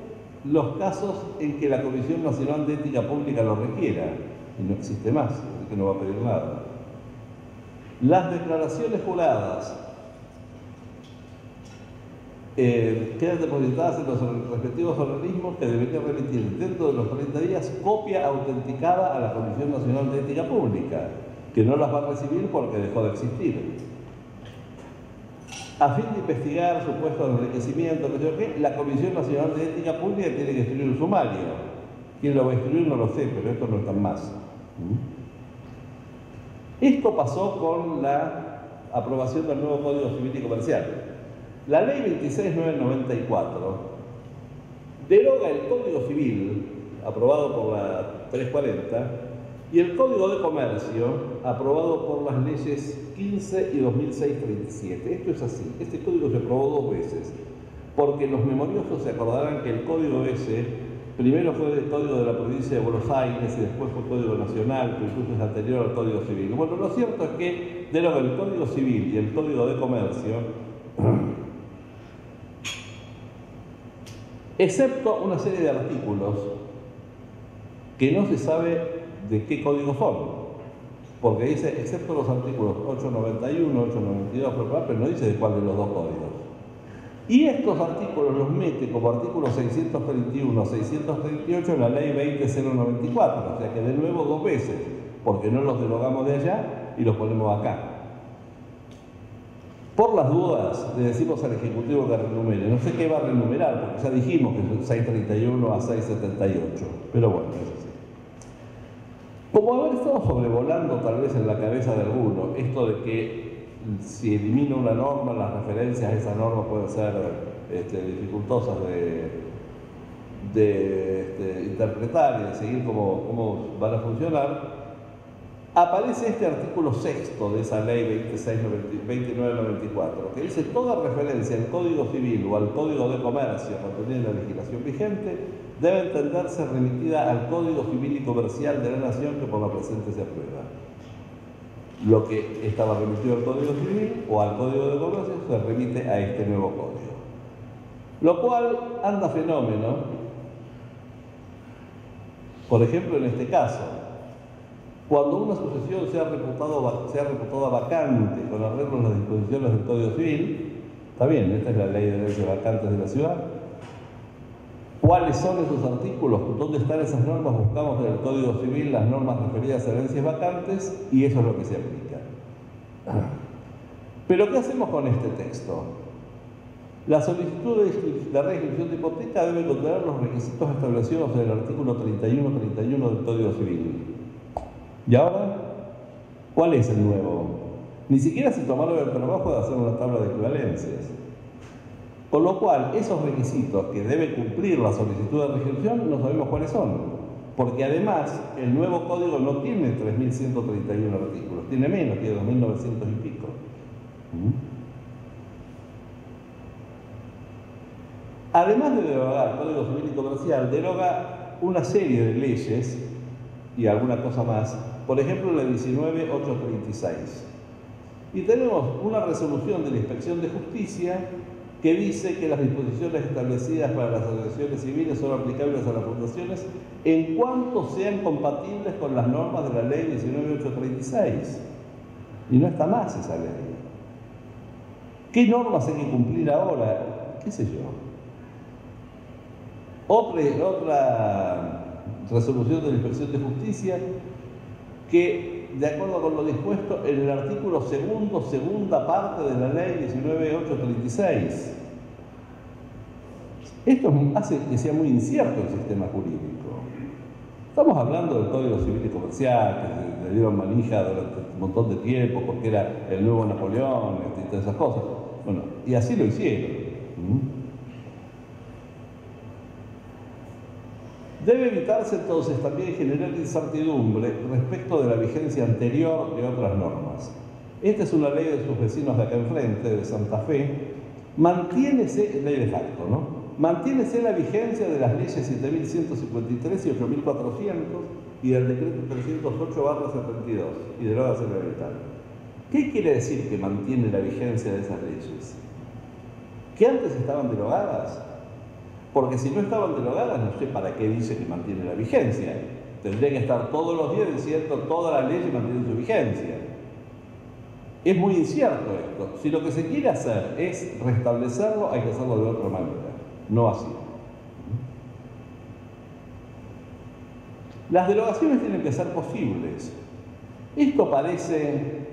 los casos en que la Comisión Nacional de Ética Pública lo requiera, y no existe más, así que no va a pedir nada. Las declaraciones juradas quedan depositadas en los respectivos organismos que deberían remitir dentro de los 30 días copia autenticada a la Comisión Nacional de Ética Pública, que no las va a recibir porque dejó de existir. A fin de investigar supuestos enriquecimientos, la Comisión Nacional de Ética Pública tiene que instruir un sumario. ¿Quién lo va a instruir? No lo sé, pero esto no está más. Esto pasó con la aprobación del nuevo Código Civil y Comercial. La Ley 26.994 deroga el Código Civil, aprobado por la 340, y el Código de Comercio, aprobado por las leyes 15 y 2006-37. Esto es así. Este código se aprobó 2 veces, porque los memoriosos se acordarán que el código ese, primero fue el Código de la Provincia de Buenos Aires y después fue el Código Nacional, que incluso es anterior al Código Civil. Bueno, lo cierto es que deroga el Código Civil y el Código de Comercio, excepto una serie de artículos que no se sabe de qué código son, porque dice, excepto los artículos 891, 892, pero no dice de cuál de los dos códigos. Y estos artículos los mete como artículos 631, 638 en la ley 20.094, o sea que de nuevo 2 veces, porque no los derogamos de allá y los ponemos acá. Por las dudas, le decimos al Ejecutivo que renumere. No sé qué va a renumerar, porque ya dijimos que es 631 a 678, pero bueno, eso sí. Como haber estado sobrevolando tal vez en la cabeza de alguno esto de que si elimino una norma, las referencias a esa norma pueden ser dificultosas de interpretar y de seguir cómo van a funcionar, aparece este artículo 6 de esa ley 2994, que dice: toda referencia al Código Civil o al Código de Comercio contenido en la legislación vigente debe entenderse remitida al Código Civil y Comercial de la Nación que por la presente se aprueba. Lo que estaba remitido al Código Civil o al Código de Comercio se remite a este nuevo código. Lo cual anda fenómeno, por ejemplo, en este caso. Cuando una sucesión sea reputada vacante con arreglo a las disposiciones del Código Civil, está bien, esta es la ley de leyes vacantes de la ciudad, ¿Cuáles son esos artículos? ¿Dónde están esas normas? Buscamos en el Código Civil las normas referidas a herencias vacantes y eso es lo que se aplica. Pero ¿qué hacemos con este texto? La solicitud de reinscripción de hipoteca debe contener los requisitos establecidos en el artículo 31 del Código Civil. ¿Y ahora? ¿Cuál es el nuevo? Ni siquiera se tomaron el trabajo de hacer una tabla de equivalencias. Con lo cual, esos requisitos que debe cumplir la solicitud de reinscripción no sabemos cuáles son. Porque además, el nuevo código no tiene 3.131 artículos, tiene menos, tiene 2.900 y pico. Además de derogar el Código Civil y Comercial, deroga una serie de leyes y alguna cosa más, por ejemplo la 19.836. Y tenemos una resolución de la Inspección de Justicia que dice que las disposiciones establecidas para las asociaciones civiles son aplicables a las fundaciones en cuanto sean compatibles con las normas de la Ley 19.836. Y no está más esa ley. ¿Qué normas hay que cumplir ahora? ¿Qué sé yo? Otra resolución de la Inspección de Justicia que, de acuerdo con lo dispuesto en el artículo segundo, segunda parte de la Ley 19.836. Esto hace que sea muy incierto el sistema jurídico. Estamos hablando del Código Civil y Comercial, que le dieron manija durante un montón de tiempo porque era el nuevo Napoleón y todas esas cosas. Bueno, y así lo hicieron. Debe evitarse entonces también generar incertidumbre respecto de la vigencia anterior de otras normas. Esta es una ley de sus vecinos de acá enfrente, de Santa Fe. Mantiénese, ley de facto, ¿no? Mantiénese la vigencia de las leyes 7.153 y 8.400 y del decreto 308/72 y deroga la vital. ¿Qué quiere decir que mantiene la vigencia de esas leyes? ¿Que antes estaban derogadas? Porque si no estaban derogadas, no sé para qué dice que mantiene la vigencia. Tendría que estar todos los días diciendo todas las leyes mantienen su vigencia. Es muy incierto esto. Si lo que se quiere hacer es restablecerlo, hay que hacerlo de otra manera, no así. Las derogaciones tienen que ser posibles. Esto parece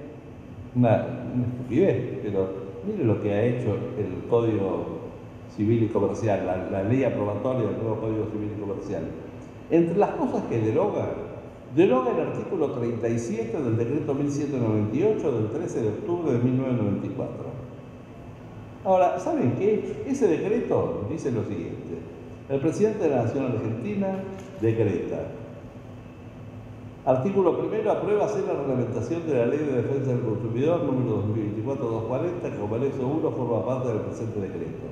una estupidez, pero mire lo que ha hecho el Código Civil y Comercial, la ley aprobatoria del nuevo Código Civil y Comercial. Entre las cosas que deroga el artículo 37 del decreto 1798 del 13 de octubre de 1994. Ahora, ¿saben qué? Ese decreto dice lo siguiente: el presidente de la Nación Argentina decreta. Artículo primero, aprueba hacer la reglamentación de la Ley de Defensa del Consumidor número 2024-240, que como anexo 1 forma parte del presente decreto.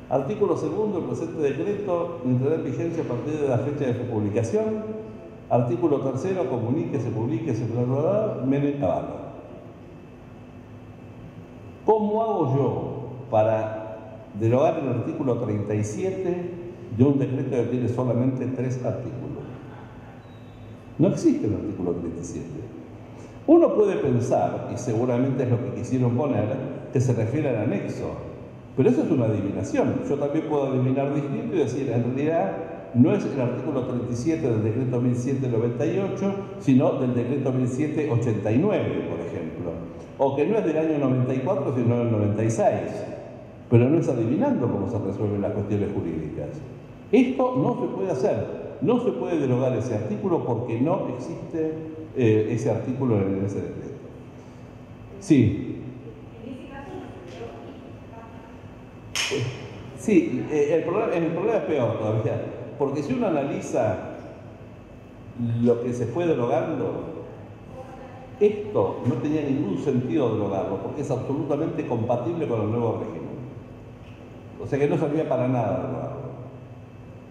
Artículo segundo, el presente decreto entrará en vigencia a partir de la fecha de su publicación. Artículo tercero, comuníquese, publíquese, Menem-Cavallo. ¿Cómo hago yo para derogar el artículo 37 de un decreto que tiene solamente 3 artículos? No existe el artículo 37. Uno puede pensar, y seguramente es lo que quisieron poner, que se refiere al anexo. Pero eso es una adivinación. Yo también puedo adivinar distinto y decir, en realidad, no es el artículo 37 del decreto 1798, sino del decreto 1789, por ejemplo. O que no es del año 94, sino del 96. Pero no es adivinando cómo se resuelven las cuestiones jurídicas. Esto no se puede hacer. No se puede derogar ese artículo porque no existe ese artículo en ese decreto. Sí. Sí, el problema es peor todavía, porque si uno analiza lo que se fue derogando, esto no tenía ningún sentido derogarlo, porque es absolutamente compatible con el nuevo régimen. O sea que no servía para nada derogarlo,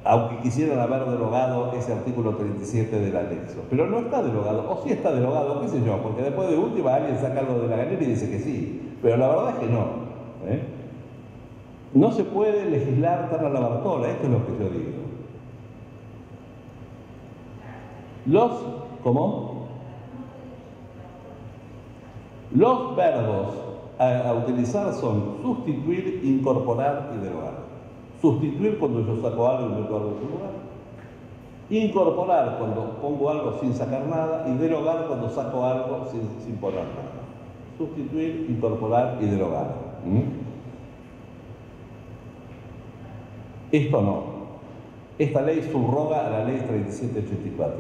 aunque quisieran haber derogado ese artículo 37 del anexo. Pero no está derogado, o sí está derogado, qué sé yo, porque después de última alguien saca algo de la galera y dice que sí, pero la verdad es que no. No se puede legislar tan a la Bartola, esto es lo que yo digo. Los verbos a utilizar son sustituir, incorporar y derogar. Sustituir cuando yo saco algo y meto algo en su lugar. Incorporar cuando pongo algo sin sacar nada y derogar cuando saco algo sin poner nada. Sustituir, incorporar y derogar. Esto no. Esta ley subroga a la ley 3784.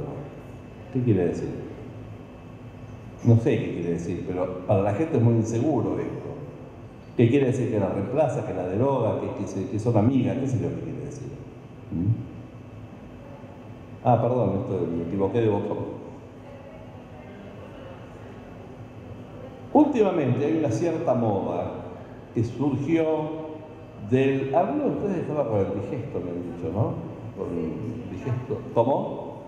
¿Qué quiere decir? No sé qué quiere decir, pero para la gente es muy inseguro esto. ¿Qué quiere decir? Que la reemplaza, que la deroga, que son amigas, qué sé yo qué quiere decir. Ah, perdón, esto me equivoqué de botón. Últimamente hay una cierta moda que surgió del... Algunos de ustedes estaban con el digesto, me han dicho, ¿no? Con el digesto. ¿Cómo?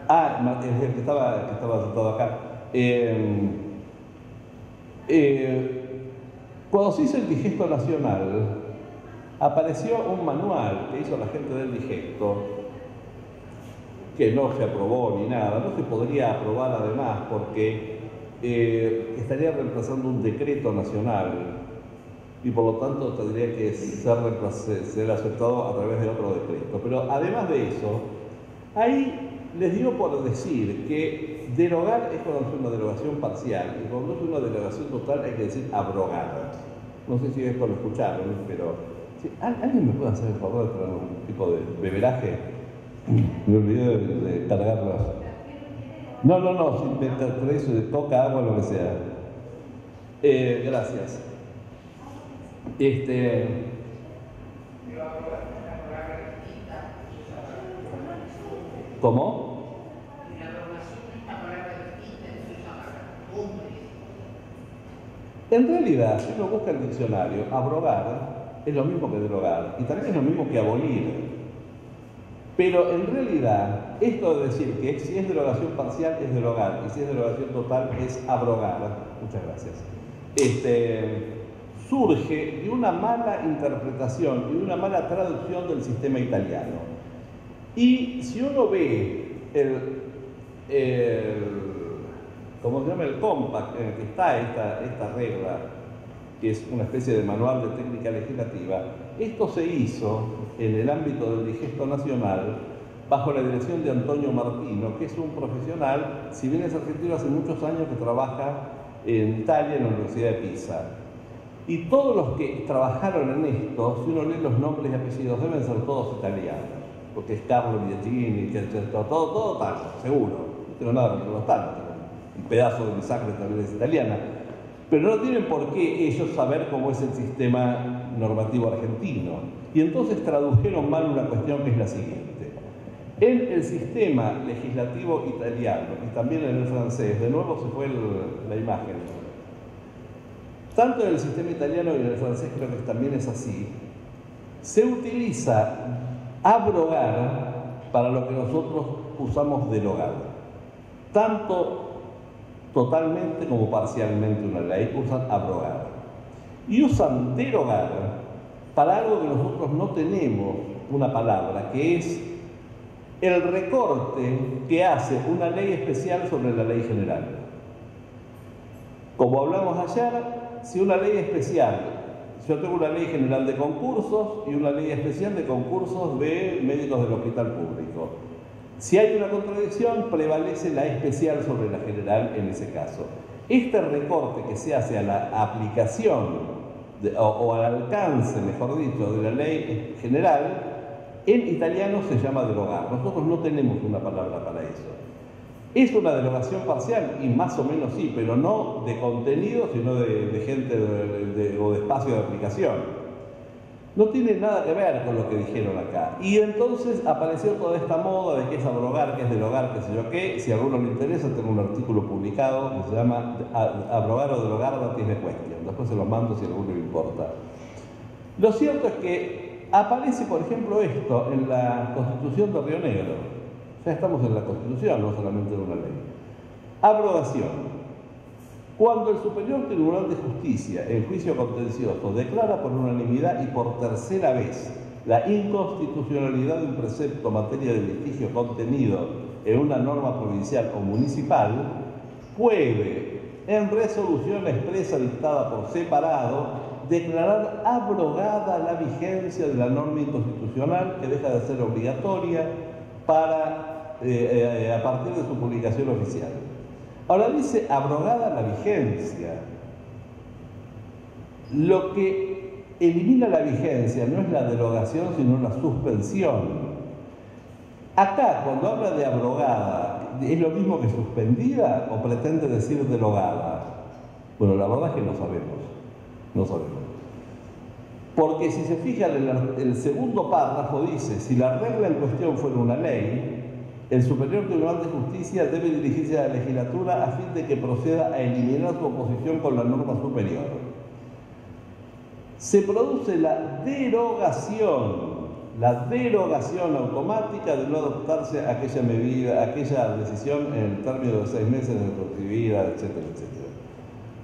Ah, es el que estaba sentado acá. Cuando se hizo el digesto nacional, apareció un manual que hizo la gente del digesto, que no se aprobó ni nada, no se podría aprobar además porque estaría reemplazando un decreto nacional y por lo tanto tendría que ser aceptado a través de otro decreto. Pero además de eso, ahí les dio por decir que derogar es cuando es una derogación parcial y cuando es una derogación total hay que decir abrogar. No sé si esto lo escucharon, pero si ¿alguien me puede hacer el favor de traer un tipo de beberaje? Me olvidé de cargarlas. No, si me traes de coca, agua, lo que sea. Gracias. ¿Cómo? En realidad, si uno busca el diccionario, abrogar es lo mismo que derogar y también es lo mismo que abolir. Pero en realidad, esto de decir que si es derogación parcial es derogar y si es derogación total es abrogar, muchas gracias, surge de una mala interpretación y de una mala traducción del sistema italiano. Y si uno ve como se llama el compact en el que está esta regla, que es una especie de manual de técnica legislativa, esto se hizo en el ámbito del digesto nacional bajo la dirección de Antonio Martino, que es un profesional, si bien es argentino, hace muchos años que trabaja en Italia, en la Universidad de Pisa. Y todos los que trabajaron en esto, si uno lee los nombres y apellidos, deben ser todos italianos, porque es Carlo Biagini, todo tal, seguro. No tengo nada contra los talos, un pedazo de mi sangre también es italiana. Pero no tienen por qué ellos saber cómo es el sistema normativo argentino. Y entonces tradujeron mal una cuestión que es la siguiente. En el sistema legislativo italiano y también en el francés, de nuevo se fue la imagen, tanto en el sistema italiano y en el francés creo que también es así, se utiliza abrogar para lo que nosotros usamos derogar. Tanto totalmente como parcialmente una ley usan abrogar. Y usan derogar para algo que nosotros no tenemos una palabra, que es el recorte que hace una ley especial sobre la ley general. Como hablamos ayer, si una ley especial, yo tengo una ley general de concursos y una ley especial de concursos de médicos del hospital público. Si hay una contradicción, prevalece la especial sobre la general en ese caso. Este recorte que se hace a la aplicación o al alcance, mejor dicho, de la ley general, en italiano se llama derogar. Nosotros no tenemos una palabra para eso. Es una derogación parcial y más o menos sí, pero no de contenido, sino de gente o de espacio de aplicación. No tiene nada que ver con lo que dijeron acá. Y entonces apareció toda esta moda de que es abrogar, que es derogar, qué sé yo qué. Si a alguno le interesa, tengo un artículo publicado que se llama Abrogar o derogar, that is the question. Después se lo mando si a alguno le importa. Lo cierto es que aparece, por ejemplo, esto en la Constitución de Río Negro. Ya estamos en la Constitución, no solamente en una ley. Abrogación. Cuando el Superior Tribunal de Justicia, en juicio contencioso, declara por unanimidad y por tercera vez la inconstitucionalidad de un precepto en materia de litigio contenido en una norma provincial o municipal, puede, en resolución expresa dictada por separado, declarar abrogada la vigencia de la norma inconstitucional que deja de ser obligatoria a partir de su publicación oficial. Ahora dice abrogada la vigencia. Lo que elimina la vigencia no es la derogación, sino la suspensión. Acá, cuando habla de abrogada, ¿es lo mismo que suspendida o pretende decir derogada? Bueno, la verdad es que no sabemos. No sabemos. Porque si se fijan, el segundo párrafo dice: si la regla en cuestión fuera una ley, el Superior Tribunal de Justicia debe dirigirse a la legislatura a fin de que proceda a eliminar su oposición con la norma superior. Se produce la derogación automática de no adoptarse aquella medida, aquella decisión en el término de 6 meses de retroactividad, etcétera, etcétera.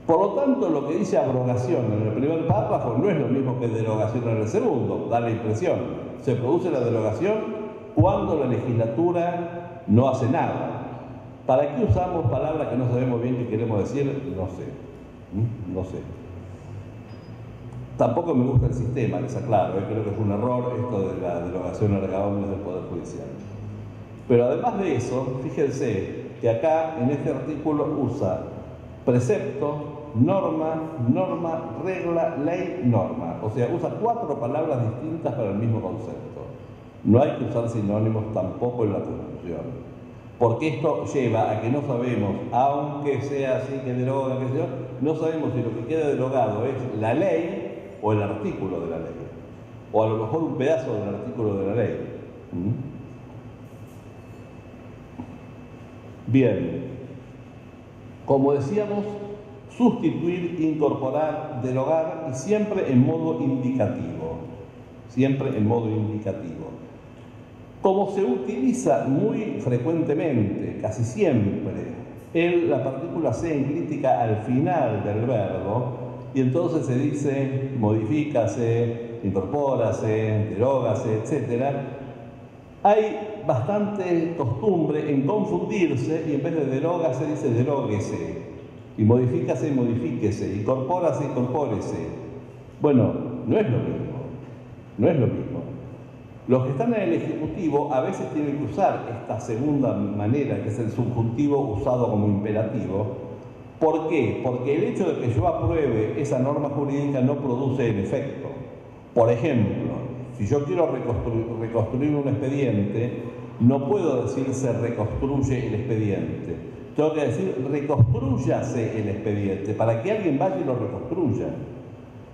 Por lo tanto, lo que dice abrogación en el primer párrafo no es lo mismo que derogación en el segundo, da la impresión. Se produce la derogación cuando la legislatura no hace nada. ¿Para qué usamos palabras que no sabemos bien qué queremos decir? No sé. No sé. Tampoco me gusta el sistema, les aclaro, creo que es un error esto de la derogación erga omnes del Poder Judicial. Pero además de eso, fíjense que acá en este artículo usa precepto, norma, regla, ley, norma. O sea, usa 4 palabras distintas para el mismo concepto. No hay que usar sinónimos tampoco en la Constitución. Porque esto lleva a que no sabemos, aunque sea así que deroga, que sea, no sabemos si lo que queda derogado es la ley o el artículo de la ley. O a lo mejor un pedazo del artículo de la ley. Bien. Como decíamos, sustituir, incorporar, derogar y siempre en modo indicativo. Siempre en modo indicativo. Como se utiliza muy frecuentemente, casi siempre, la partícula C enclítica al final del verbo, y entonces se dice modifícase, incorpórase, derógase, etc. Hay bastante costumbre en confundirse y en vez de derógase dice deróguese, y modifícase, modifíquese, incorpórase, incorpórese. Bueno, no es lo mismo, no es lo mismo. Los que están en el Ejecutivo a veces tienen que usar esta segunda manera, que es el subjuntivo usado como imperativo. ¿Por qué? Porque el hecho de que yo apruebe esa norma jurídica no produce el efecto. Por ejemplo, si yo quiero reconstruir un expediente, no puedo decir se reconstruye el expediente. Tengo que decir reconstrúyase el expediente para que alguien vaya y lo reconstruya.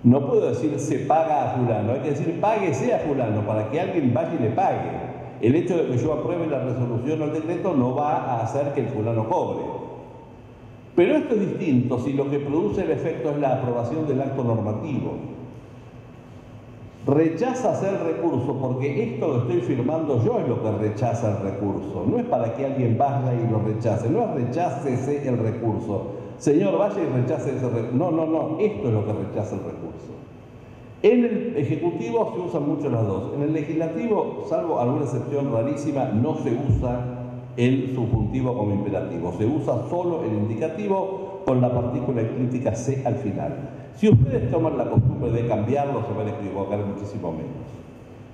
No puedo decir se paga a fulano, hay que decir páguese a fulano para que alguien vaya y le pague. El hecho de que yo apruebe la resolución o el decreto no va a hacer que el fulano cobre. Pero esto es distinto si lo que produce el efecto es la aprobación del acto normativo. Rechaza hacer recurso porque esto lo estoy firmando yo, es lo que rechaza el recurso. No es para que alguien vaya y lo rechace, no es rechácese el recurso. Señor, vaya y rechace ese recurso. No, esto es lo que rechaza el recurso. En el Ejecutivo se usan mucho las dos. En el Legislativo, salvo alguna excepción rarísima, no se usa el subjuntivo como imperativo. Se usa solo el indicativo con la partícula enclítica C al final. Si ustedes toman la costumbre de cambiarlo, se van a equivocar muchísimo menos.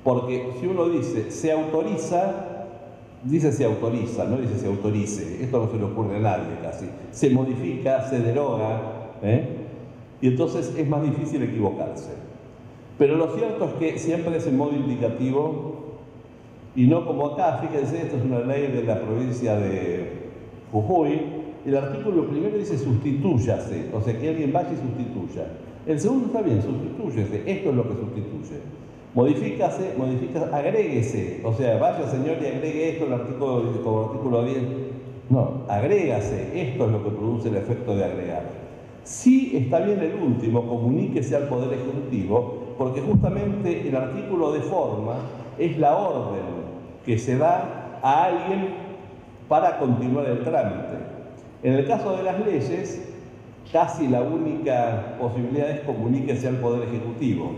Porque si uno dice se autoriza, dice se autoriza, no dice se autorice. Esto no se le ocurre a nadie casi. Se modifica, se deroga, y entonces es más difícil equivocarse. Pero lo cierto es que siempre es en modo indicativo y no como acá. Fíjense, esto es una ley de la provincia de Jujuy. El artículo primero dice sustitúyase, o sea que alguien vaya y sustituya. El segundo está bien, sustitúyese, esto es lo que sustituye. Modifícase, agréguese, o sea, vaya señor y agregue esto como artículo 10. No, agrégase, esto es lo que produce el efecto de agregar. Sí está bien el último, comuníquese al Poder Ejecutivo, porque justamente el artículo de forma es la orden que se da a alguien para continuar el trámite. En el caso de las leyes, casi la única posibilidad es comuníquese al Poder Ejecutivo.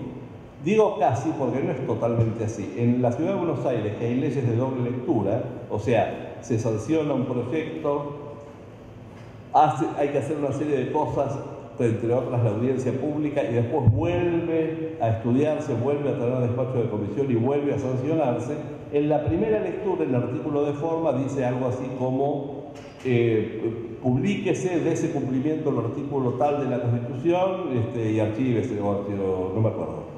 Digo casi porque no es totalmente así. En la Ciudad de Buenos Aires, que hay leyes de doble lectura, o sea, se sanciona un proyecto, hay que hacer una serie de cosas entre otras, la audiencia pública y después vuelve a estudiarse, vuelve a tener despacho de comisión y vuelve a sancionarse. En la primera lectura, el artículo de forma dice algo así como publíquese de ese cumplimiento el artículo tal de la Constitución y archívese, no me acuerdo.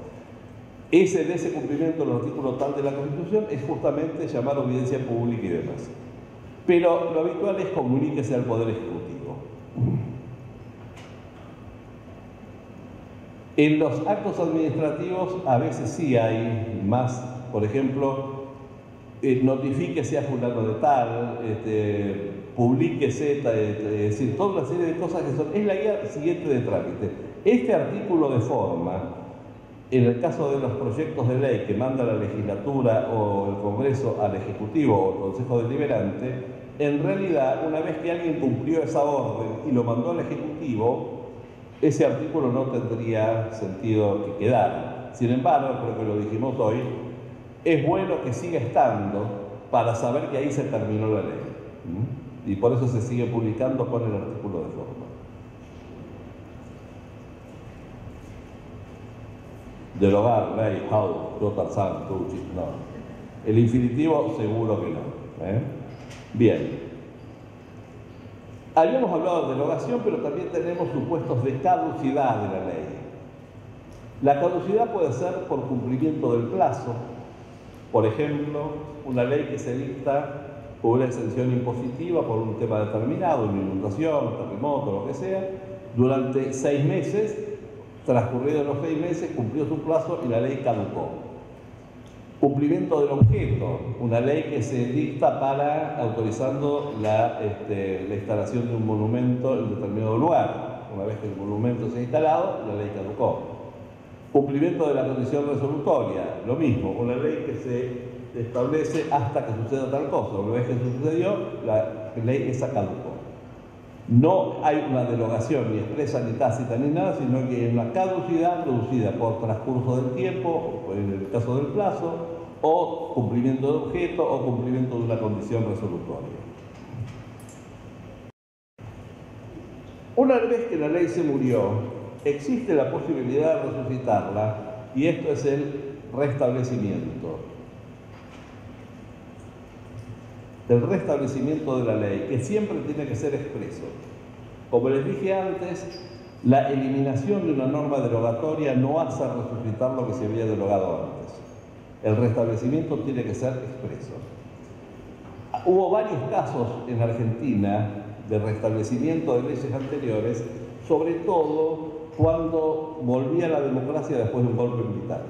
Ese de ese cumplimiento del artículo tal de la Constitución es justamente llamar audiencia pública y demás. Pero lo habitual es comuníquese al Poder Ejecutivo. En los actos administrativos a veces sí hay más, por ejemplo, notifíquese a fulano de tal, publíquese, es decir, toda una serie de cosas que son, es la guía siguiente de trámite. Este artículo de forma, en el caso de los proyectos de ley que manda la legislatura o el Congreso al Ejecutivo o al Consejo Deliberante, en realidad, una vez que alguien cumplió esa orden y lo mandó al Ejecutivo, ese artículo no tendría sentido que quedara. Sin embargo, creo que lo dijimos hoy, es bueno que siga estando para saber que ahí se terminó la ley. Y por eso se sigue publicando con el artículo de forma. Derogar, ley, how, total, san, tuchi, no. El infinitivo seguro que no. Bien. Habíamos hablado de derogación, pero también tenemos supuestos de caducidad de la ley. La caducidad puede ser por cumplimiento del plazo. Por ejemplo, una ley que se dicta por una exención impositiva por un tema determinado, una inundación, terremoto, lo que sea, durante 6 meses, transcurridos los 6 meses, cumplió su plazo y la ley caducó. Cumplimiento del objeto, una ley que se dicta para autorizando la instalación de un monumento en determinado lugar. Una vez que el monumento se ha instalado, la ley caducó. Cumplimiento de la condición resolutoria, lo mismo, una ley que se establece hasta que suceda tal cosa. Una vez que sucedió, la ley esa caducó. No hay una derogación ni expresa ni tácita ni nada, sino que es una caducidad producida por transcurso del tiempo, en el caso del plazo, o cumplimiento de objeto o cumplimiento de una condición resolutoria. Una vez que la ley se murió, existe la posibilidad de resucitarla, y esto es el restablecimiento. El restablecimiento de la ley, que siempre tiene que ser expreso. Como les dije antes, la eliminación de una norma derogatoria no hace resucitar lo que se había derogado antes. El restablecimiento tiene que ser expreso. Hubo varios casos en Argentina de restablecimiento de leyes anteriores, sobre todo cuando volvía la democracia después de un golpe militar.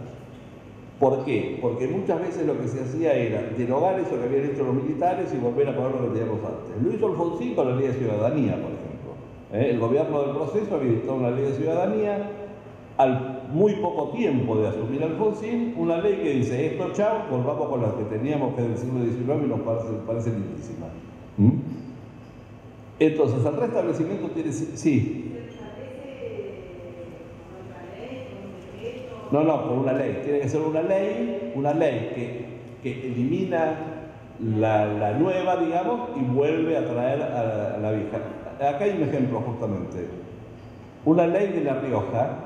¿Por qué? Porque muchas veces lo que se hacía era derogar eso que habían hecho los militares y volver a poner lo que teníamos antes. Lo hizo Alfonsín con la ley de ciudadanía, por ejemplo. El gobierno del proceso había dictado una ley de ciudadanía, al muy poco tiempo de asumir Alfonsín, una ley que dice esto, chao, volvamos con las que teníamos que del siglo XIX y nos parece lindísima. Entonces, el restablecimiento tiene... Sí. No, con una ley. Tiene que ser una ley que elimina la nueva, digamos, y vuelve a traer a la vieja. Acá hay un ejemplo, justamente. Una ley de La Rioja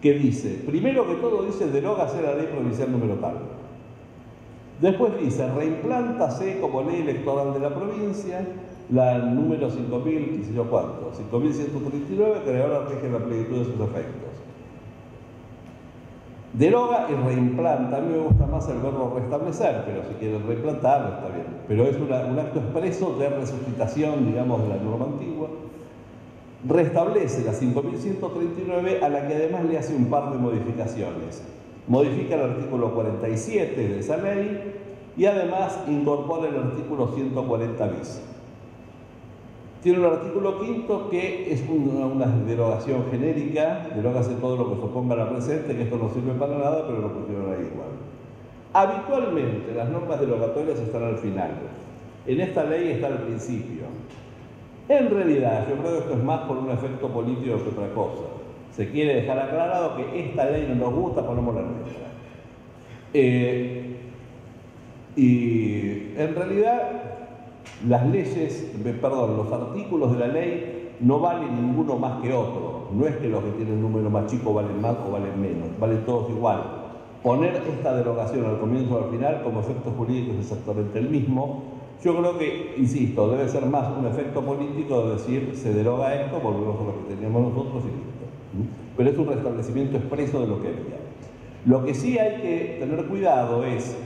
que dice, primero que todo dice, derógase la ley provincial número tal. Después dice, reimplantase como ley electoral de la provincia la número 5.000, qué sé yo cuánto, 5.139, que ahora rige la plenitud de sus efectos. Deroga y reimplanta. A mí me gusta más el verbo restablecer, pero si quieren reimplantarlo está bien. Pero es un acto expreso de resucitación, digamos, de la norma antigua. Restablece la 5.139, a la que además le hace un par de modificaciones. Modifica el artículo 47 de esa ley y además incorpora el artículo 140 bis. Tiene un artículo quinto que es una derogación genérica, derógase todo lo que se oponga a la presente, que esto no sirve para nada, pero lo pusieron ahí igual. Habitualmente las normas derogatorias están al final. En esta ley está al principio. En realidad, yo creo que esto es más por un efecto político que otra cosa. Se quiere dejar aclarado que esta ley no nos gusta, ponemos la nuestra. Y en realidad, los artículos de la ley no vale ninguno más que otro. No es que los que tienen un número más chico valen más o valen menos, valen todos igual. Poner esta derogación al comienzo o al final como efecto jurídico es exactamente el mismo. Yo creo que, insisto, debe ser más un efecto político de decir se deroga esto, volvemos a lo que teníamos nosotros y listo. Pero es un restablecimiento expreso de lo que había. Lo que sí hay que tener cuidado es,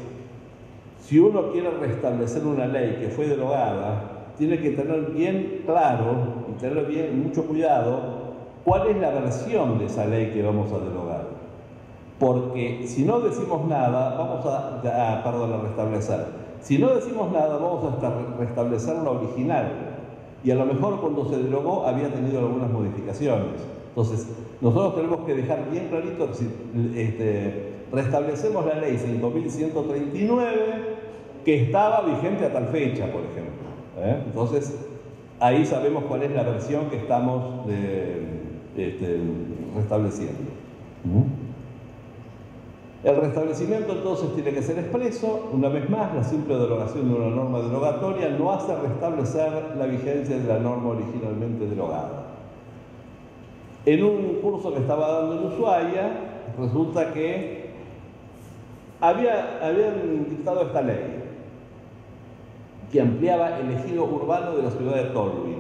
si uno quiere restablecer una ley que fue derogada, tiene que tener bien claro y tener bien mucho cuidado cuál es la versión de esa ley que vamos a derogar. Porque si no decimos nada, vamos a restablecer. Si no decimos nada, vamos a restablecer la original. Y a lo mejor cuando se derogó había tenido algunas modificaciones. Entonces, nosotros tenemos que dejar bien clarito que si restablecemos la ley 5.139, que estaba vigente a tal fecha, por ejemplo. Entonces, ahí sabemos cuál es la versión que estamos restableciendo. El restablecimiento entonces tiene que ser expreso. Una vez más, la simple derogación de una norma derogatoria no hace restablecer la vigencia de la norma originalmente derogada. En un curso que estaba dando en Ushuaia, resulta que habían dictado esta ley que ampliaba el ejido urbano de la ciudad de Tolwyn.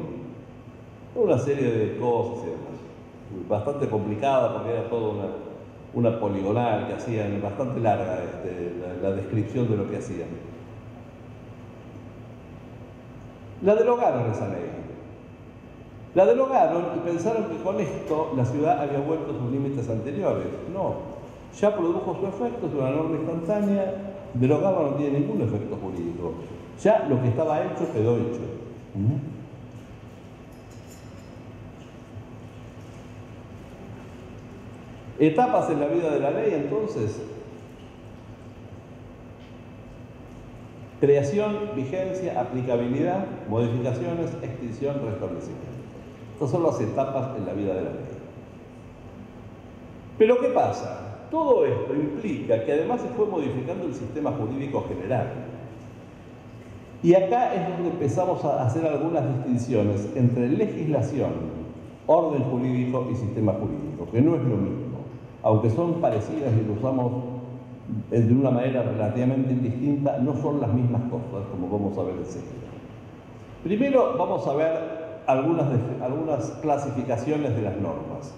Una serie de cosas y demás. Bastante complicada porque era toda una poligonal que hacían, bastante larga la descripción de lo que hacían. La derogaron esa ley. La derogaron y pensaron que con esto la ciudad había vuelto a sus límites anteriores. No, ya produjo su efecto, es una norma instantánea, derogarla no tiene ningún efecto jurídico. Ya lo que estaba hecho quedó hecho. Etapas en la vida de la ley, entonces. Creación, vigencia, aplicabilidad, modificaciones, extinción, restablecimiento. Estas son las etapas en la vida de la ley. Pero ¿qué pasa? Todo esto implica que además se fue modificando el sistema jurídico general. Y acá es donde empezamos a hacer algunas distinciones entre legislación, orden jurídico y sistema jurídico, que no es lo mismo. Aunque son parecidas y lo usamos de una manera relativamente indistinta, no son las mismas cosas, como vamos a ver enseguida. Primero vamos a ver algunas clasificaciones de las normas.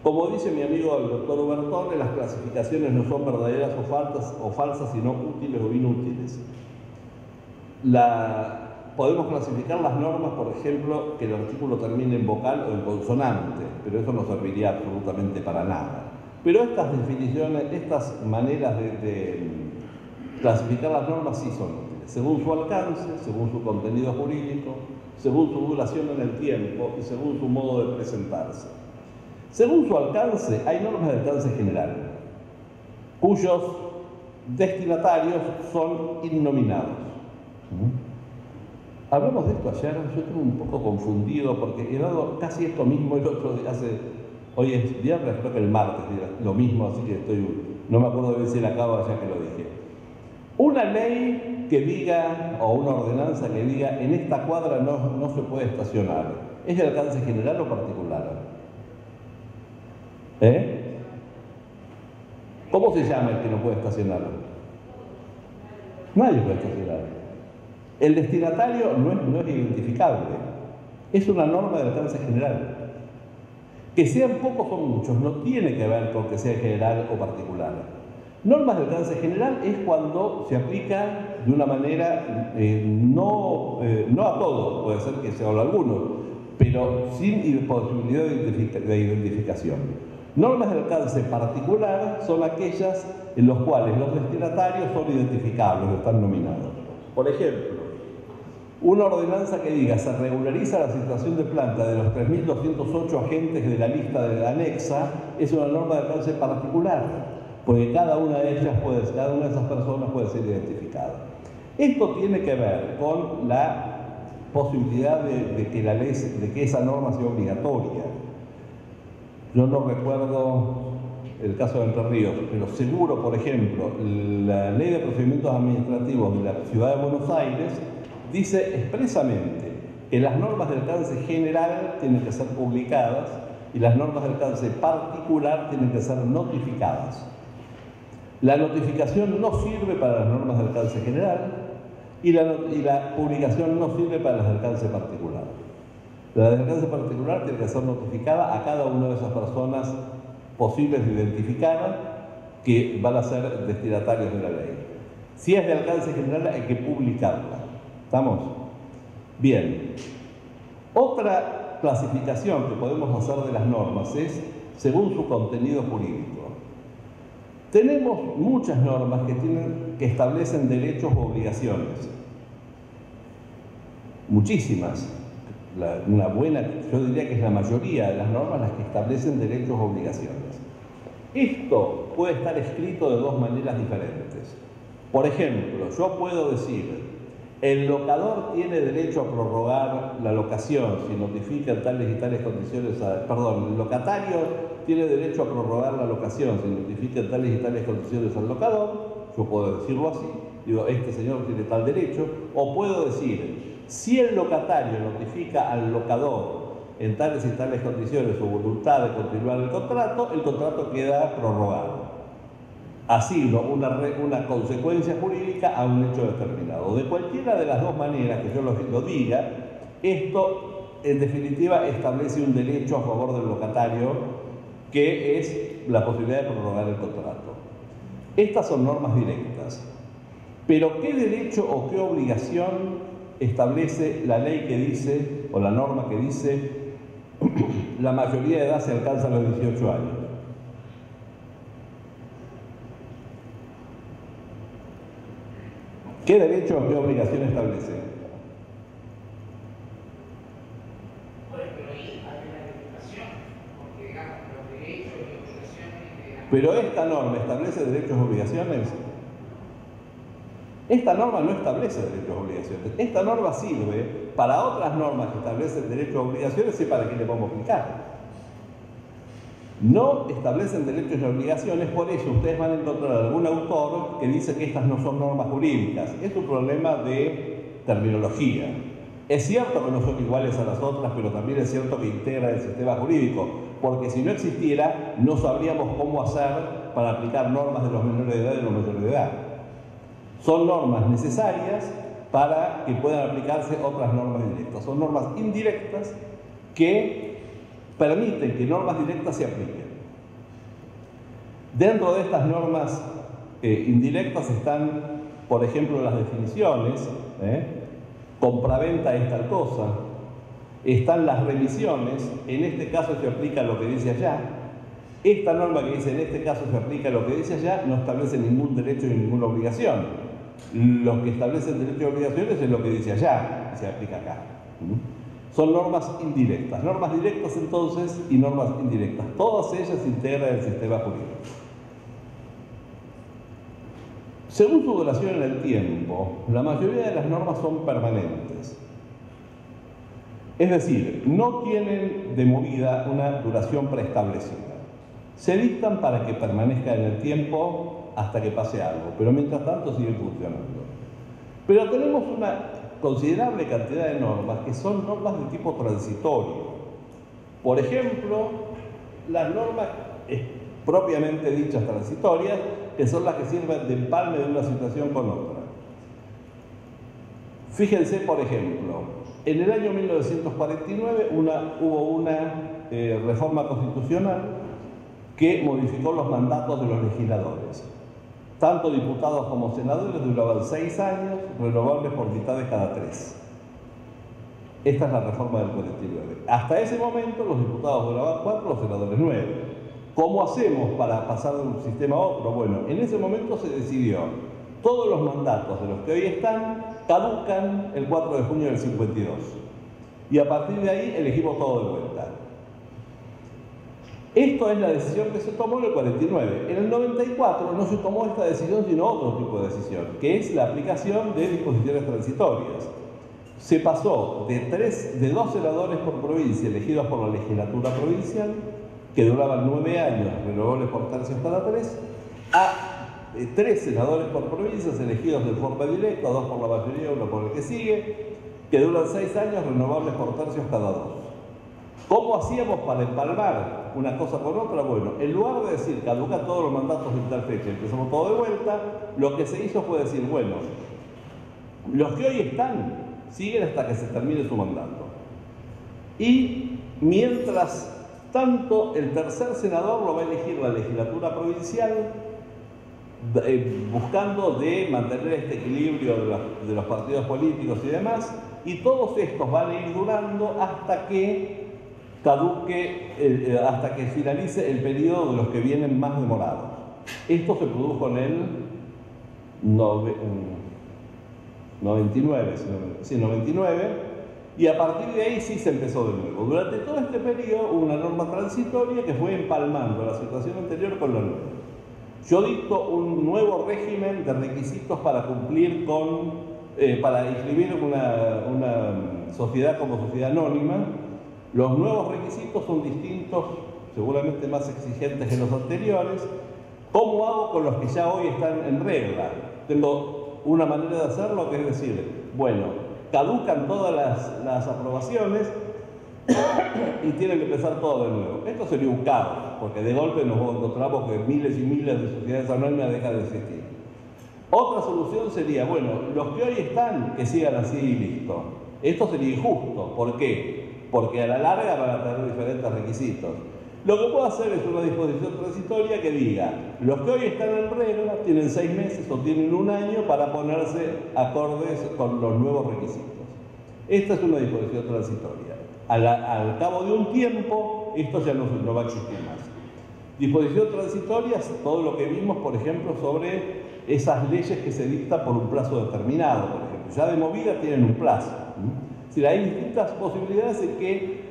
Como dice mi amigo el doctor Ubertone, las clasificaciones no son verdaderas o falsas, sino útiles o inútiles. Podemos clasificar las normas, por ejemplo, que el artículo termine en vocal o en consonante, pero eso no serviría absolutamente para nada. Pero estas definiciones, estas maneras de clasificar las normas sí son útiles, según su alcance, según su contenido jurídico, según su duración en el tiempo y según su modo de presentarse. Según su alcance, hay normas de alcance general, cuyos destinatarios son innominados. Hablamos de esto ayer, yo estuve un poco confundido porque he dado casi esto mismo el otro día, hoy es viernes, creo que el martes, lo mismo, así que no me acuerdo bien si era acá o allá que lo dije. Una ley que diga, o una ordenanza que diga, en esta cuadra no se puede estacionar, ¿es de alcance general o particular? ¿Cómo se llama el que no puede estacionar? Nadie puede estacionar. El destinatario no es identificable, es una norma de alcance general. Que sean pocos o muchos no tiene que ver con que sea general o particular. Normas de alcance general es cuando se aplica de una manera, no a todos, puede ser que sea a algunos, pero sin posibilidad de identificación. Normas de alcance particular son aquellas en las cuales los destinatarios son identificables, están nominados. Por ejemplo, una ordenanza que diga se regulariza la situación de planta de los 3.208 agentes de la lista de la anexa es una norma de alcance particular, porque cada una de esas personas puede ser identificada. Esto tiene que ver con la posibilidad de que esa norma sea obligatoria. Yo no recuerdo el caso de Entre Ríos, pero seguro, por ejemplo, la Ley de Procedimientos Administrativos de la Ciudad de Buenos Aires dice expresamente que las normas de alcance general tienen que ser publicadas y las normas de alcance particular tienen que ser notificadas. La notificación no sirve para las normas de alcance general y la publicación no sirve para las de alcance particular. La de alcance particular tiene que ser notificada a cada una de esas personas posibles de identificar que van a ser destinatarios de la ley. Si es de alcance general hay que publicarla. ¿Estamos? Bien. Otra clasificación que podemos hacer de las normas es según su contenido jurídico. Tenemos muchas normas que establecen derechos o obligaciones. Muchísimas. Yo diría que es la mayoría de las normas las que establecen derechos o obligaciones. Esto puede estar escrito de dos maneras diferentes. Por ejemplo, yo puedo decir, el locador tiene derecho a prorrogar la locación si notifica tales y tales condiciones, el locatario tiene derecho a prorrogar la locación si notifica tales y tales condiciones al locador. Yo puedo decirlo así, digo, este señor tiene tal derecho, o puedo decir, si el locatario notifica al locador en tales y tales condiciones su voluntad de continuar el contrato queda prorrogado. Así, una consecuencia jurídica a un hecho determinado. De cualquiera de las dos maneras que yo lo diga, esto en definitiva establece un derecho a favor del locatario, que es la posibilidad de prorrogar el contrato. Estas son normas directas. Pero ¿qué derecho o qué obligación establece la ley que dice, o la norma que dice, la mayoría de edad se alcanza a los 18 años? ¿Qué derecho o qué obligación establece? Pero esta norma establece derechos o obligaciones. Esta norma no establece derechos o obligaciones. Esta norma sirve para otras normas que establecen derechos o obligaciones y para qué le vamos a aplicar. No establecen derechos y obligaciones, por eso ustedes van a encontrar algún autor que dice que estas no son normas jurídicas. Es un problema de terminología. Es cierto que no son iguales a las otras, pero también es cierto que integran el sistema jurídico, porque si no existiera, no sabríamos cómo hacer para aplicar normas de los menores de edad y de los mayores de edad. Son normas necesarias para que puedan aplicarse otras normas directas. Son normas indirectas que permiten que normas directas se apliquen. Dentro de estas normas indirectas están, por ejemplo, las definiciones, compraventa es tal cosa, están las remisiones, en este caso se aplica lo que dice allá. Esta norma que dice en este caso se aplica lo que dice allá no establece ningún derecho ni ninguna obligación. Los que establecen derechos y obligaciones es lo que dice allá, se aplica acá. Son normas indirectas. Normas directas entonces y normas indirectas. Todas ellas integran el sistema jurídico. Según su duración en el tiempo, la mayoría de las normas son permanentes. Es decir, no tienen de movida una duración preestablecida. Se dictan para que permanezcan en el tiempo hasta que pase algo, pero mientras tanto siguen funcionando. Pero tenemos una considerable cantidad de normas que son normas de tipo transitorio. Por ejemplo, las normas propiamente dichas transitorias, que son las que sirven de empalme de una situación con otra. Fíjense, por ejemplo, en el año 1949 hubo una reforma constitucional que modificó los mandatos de los legisladores. Tanto diputados como senadores duraban 6 años, renovables por mitades cada 3. Esta es la reforma del 49. Hasta ese momento los diputados duraban 4, los senadores 9. ¿Cómo hacemos para pasar de un sistema a otro? Bueno, en ese momento se decidió, todos los mandatos de los que hoy están caducan el 4 de junio del 52. Y a partir de ahí elegimos todo de vuelta. Esto es la decisión que se tomó en el 49. En el 94 no se tomó esta decisión, sino otro tipo de decisión, que es la aplicación de disposiciones transitorias. Se pasó de 2 senadores por provincia elegidos por la legislatura provincial, que duraban 9 años, renovables por tercios cada 3, a 3 senadores por provincias elegidos de forma directa, 2 por la mayoría, 1 por el que sigue, que duran 6 años, renovables por tercios cada 2. ¿Cómo hacíamos para empalmar una cosa con otra? Bueno, en lugar de decir caducan todos los mandatos en tal fecha, empezamos todo de vuelta, lo que se hizo fue decir, bueno, los que hoy están siguen hasta que se termine su mandato. Y mientras tanto, el tercer senador lo va a elegir la legislatura provincial, buscando de mantener este equilibrio de los partidos políticos y demás, y todos estos van a ir durando hasta que caduque, hasta que finalice el periodo de los que vienen más demorados. Esto se produjo en el 99, y a partir de ahí sí se empezó de nuevo. Durante todo este periodo hubo una norma transitoria que fue empalmando la situación anterior con la nueva. Yo dicto un nuevo régimen de requisitos para cumplir con, para inscribir una sociedad como sociedad anónima. Los nuevos requisitos son distintos, seguramente más exigentes que los anteriores. ¿Cómo hago con los que ya hoy están en regla? Tengo una manera de hacerlo, que es decir, bueno, caducan todas las aprobaciones y tienen que empezar todo de nuevo. Esto sería un caos, porque de golpe nos encontramos que miles y miles de sociedades anónimas dejan de existir. Otra solución sería, bueno, los que hoy están, que sigan así y listo. Esto sería injusto. ¿Por qué? Porque a la larga van a tener diferentes requisitos. Lo que puedo hacer es una disposición transitoria que diga, los que hoy están en regla tienen 6 meses o tienen 1 año para ponerse acordes con los nuevos requisitos. Esta es una disposición transitoria. Al cabo de un tiempo, esto ya no va a existir más. Disposición transitoria es todo lo que vimos, por ejemplo, sobre esas leyes que se dictan por un plazo determinado, por ejemplo. Ya de movida tienen un plazo. Es decir, hay distintas posibilidades de que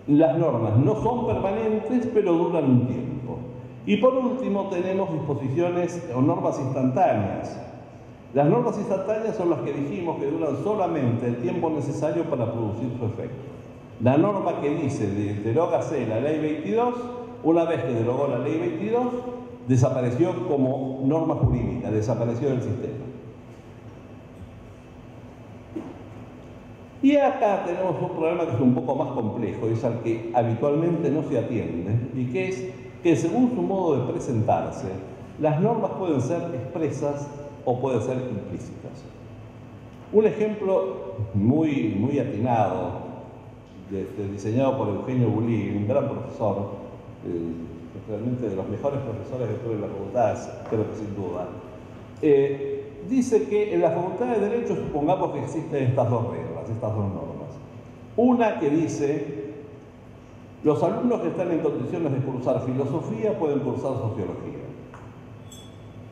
las normas no son permanentes, pero duran un tiempo. Y por último tenemos disposiciones o normas instantáneas. Las normas instantáneas son las que dijimos que duran solamente el tiempo necesario para producir su efecto. La norma que dice derógase la ley 22, una vez que derogó la ley 22, desapareció como norma jurídica, desapareció del sistema. Y acá tenemos un problema que es un poco más complejo, es al que habitualmente no se atiende, y que es que según su modo de presentarse, las normas pueden ser expresas o pueden ser implícitas. Un ejemplo muy atinado, diseñado por Eugenio Bulli, un gran profesor, realmente de los mejores profesores que tuve en la facultad, creo que sin duda, dice que en la Facultad de Derecho supongamos que existen estas dos reglas, estas dos normas. Una que dice, los alumnos que están en condiciones de cursar filosofía pueden cursar sociología.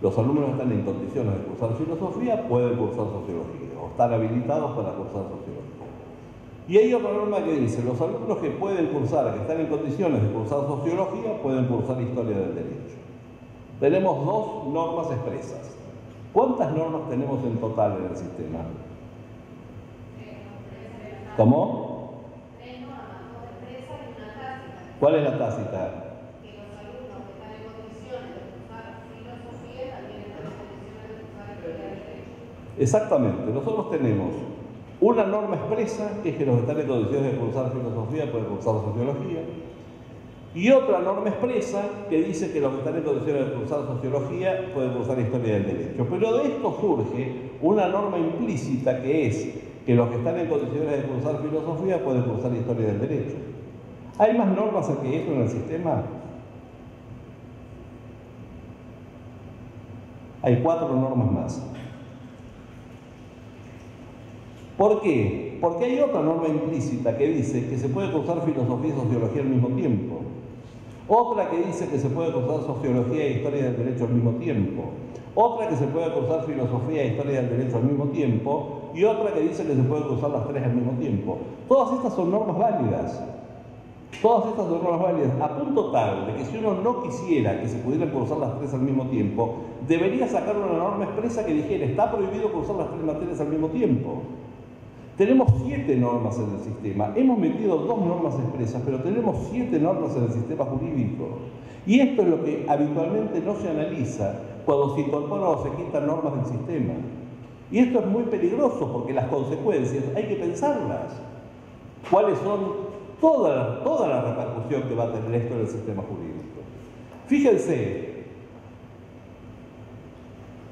Los alumnos que están en condiciones de cursar filosofía pueden cursar sociología, o están habilitados para cursar sociología. Y hay otra norma que dice, los alumnos que pueden cursar, que están en condiciones de cursar sociología, pueden cursar historia del derecho. Tenemos dos normas expresas. ¿Cuántas normas tenemos en total en el sistema? ¿Cómo?
3 normas, 2 expresas y una tácita.
¿Cuál es la tácita?
Que los alumnos que están en condiciones de cursar filosofía también están en condiciones de cursar historia del derecho.
Exactamente. Nosotros tenemos una norma expresa, que es que los que están en condiciones de cursar filosofía pueden cursar sociología, y otra norma expresa que dice que los que están en condiciones de cursar sociología pueden cursar historia del derecho. Pero de esto surge una norma implícita que es que los que están en condiciones de cursar filosofía pueden cursar historia del derecho. ¿Hay más normas que eso en el sistema? Hay 4 normas más. ¿Por qué? Porque hay otra norma implícita que dice que se puede cursar filosofía y sociología al mismo tiempo. Otra que dice que se puede cursar sociología e historia del derecho al mismo tiempo. Otra que se puede cursar filosofía e historia del derecho al mismo tiempo. Y otra que dice que se puede cursar las 3 al mismo tiempo. Todas estas son normas válidas. Todas estas son normas válidas, a punto tal de que si uno no quisiera que se pudieran cursar las 3 al mismo tiempo, debería sacar una norma expresa que dijera, está prohibido cursar las 3 materias al mismo tiempo. Tenemos 7 normas en el sistema. Hemos metido 2 normas expresas, pero tenemos 7 normas en el sistema jurídico. Y esto es lo que habitualmente no se analiza cuando se incorporan o se quitan normas del sistema. Y esto es muy peligroso porque las consecuencias hay que pensarlas. ¿Cuáles son toda la repercusión que va a tener esto en el sistema jurídico? Fíjense,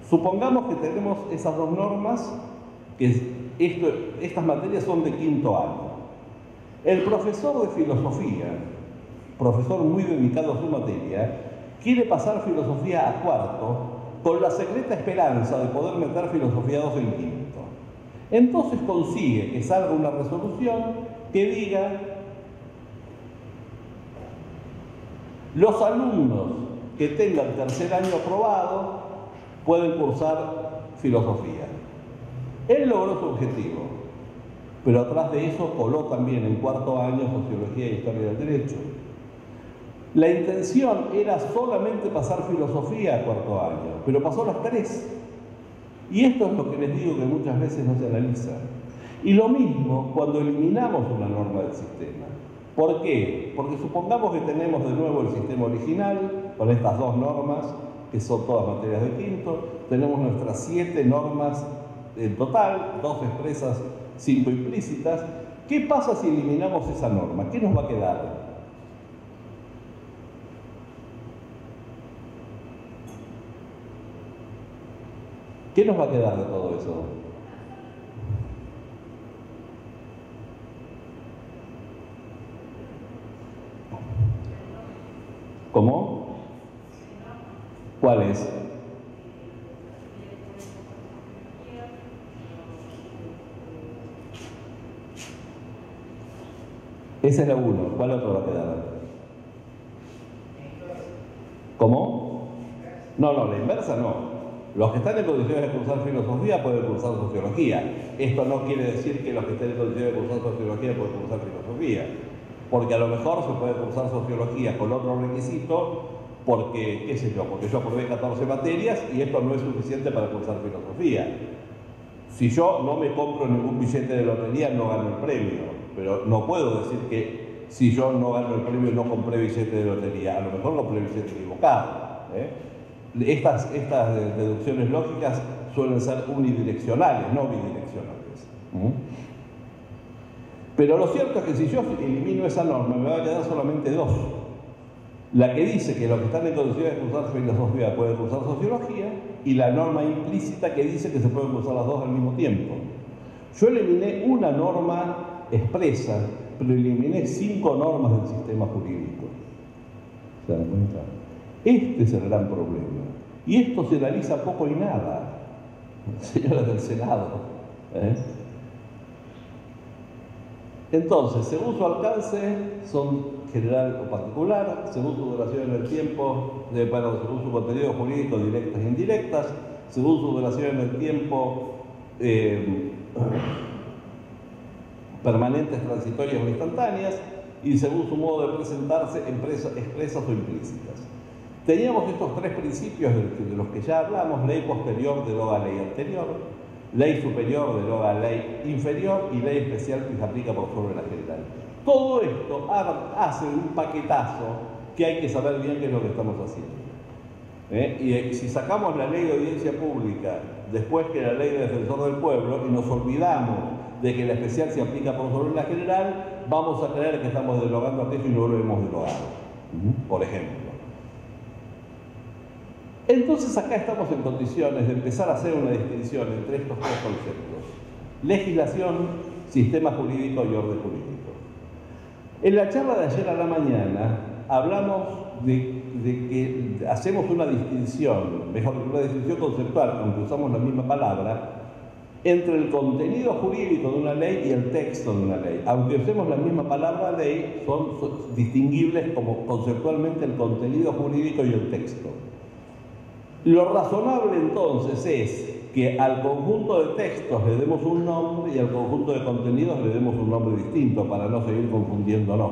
supongamos que tenemos esas dos normas, que estas materias son de quinto año. El profesor de filosofía, profesor muy dedicado a su materia, quiere pasar filosofía a cuarto con la secreta esperanza de poder meter filosofía 2 en quinto. Entonces consigue que salga una resolución que diga: los alumnos que tengan tercer año aprobado pueden cursar filosofía. Él logró su objetivo, pero atrás de eso coló también en cuarto año sociología e historia del derecho. La intención era solamente pasar filosofía a cuarto año, pero pasó las 3. Y esto es lo que les digo que muchas veces no se analiza. Y lo mismo cuando eliminamos una norma del sistema. ¿Por qué? Porque supongamos que tenemos de nuevo el sistema original, con estas 2 normas, que son todas materias de quinto, tenemos nuestras 7 normas en total, 2 expresas, 5 implícitas. ¿Qué pasa si eliminamos esa norma? ¿Qué nos va a quedar? ¿Qué nos va a quedar de todo eso? ¿Cómo? ¿Cuál es? Esa es la 1. ¿Cuál otro va a quedar? ¿Cómo? No, la inversa no. Los que están en condiciones de cursar filosofía pueden cursar sociología. Esto no quiere decir que los que estén en condiciones de cursar sociología pueden cursar filosofía. Porque a lo mejor se puede cursar sociología con otro requisito porque, qué sé yo, porque yo aprobé 14 materias y esto no es suficiente para cursar filosofía. Si yo no me compro ningún billete de lotería, no gano el premio. Pero no puedo decir que si yo no gano el premio no compré billete de lotería. A lo mejor compré billete equivocado. Estas deducciones lógicas suelen ser unidireccionales, no bidireccionales. Pero lo cierto es que si yo elimino esa norma, me va a quedar solamente 2. La que dice que los que están en condiciones de cursar filosofía pueden cursar sociología, y la norma implícita que dice que se pueden cursar las 2 al mismo tiempo. Yo eliminé una norma expresa, pero eliminé 5 normas del sistema jurídico. ¿Se dan cuenta? Este es el gran problema. Y esto se analiza poco y nada, señoras del Senado. Entonces, según su alcance, son general o particular, según su duración en el tiempo, según su contenido jurídico, directas e indirectas, según su duración en el tiempo, permanentes, transitorias o instantáneas, y según su modo de presentarse, expresas o implícitas. Teníamos estos 3 principios de los que ya hablamos: ley posterior deroga ley anterior, ley superior deroga ley inferior y ley especial que se aplica por sobre la general. Todo esto hace un paquetazo que hay que saber bien qué es lo que estamos haciendo. Y si sacamos la ley de audiencia pública después que la ley de defensor del pueblo y nos olvidamos de que la especial se aplica por sobre la general, vamos a creer que estamos derogando aquello y no lo hemos derogado, por ejemplo. Entonces acá estamos en condiciones de empezar a hacer una distinción entre estos 3 conceptos: legislación, sistema jurídico y orden jurídico. En la charla de ayer a la mañana hablamos de que hacemos una distinción, mejor que una distinción conceptual, aunque usamos la misma palabra, entre el contenido jurídico de una ley y el texto de una ley. Aunque usemos la misma palabra ley, son distinguibles como conceptualmente el contenido jurídico y el texto. Lo razonable entonces es que al conjunto de textos le demos un nombre y al conjunto de contenidos le demos un nombre distinto para no seguir confundiéndonos.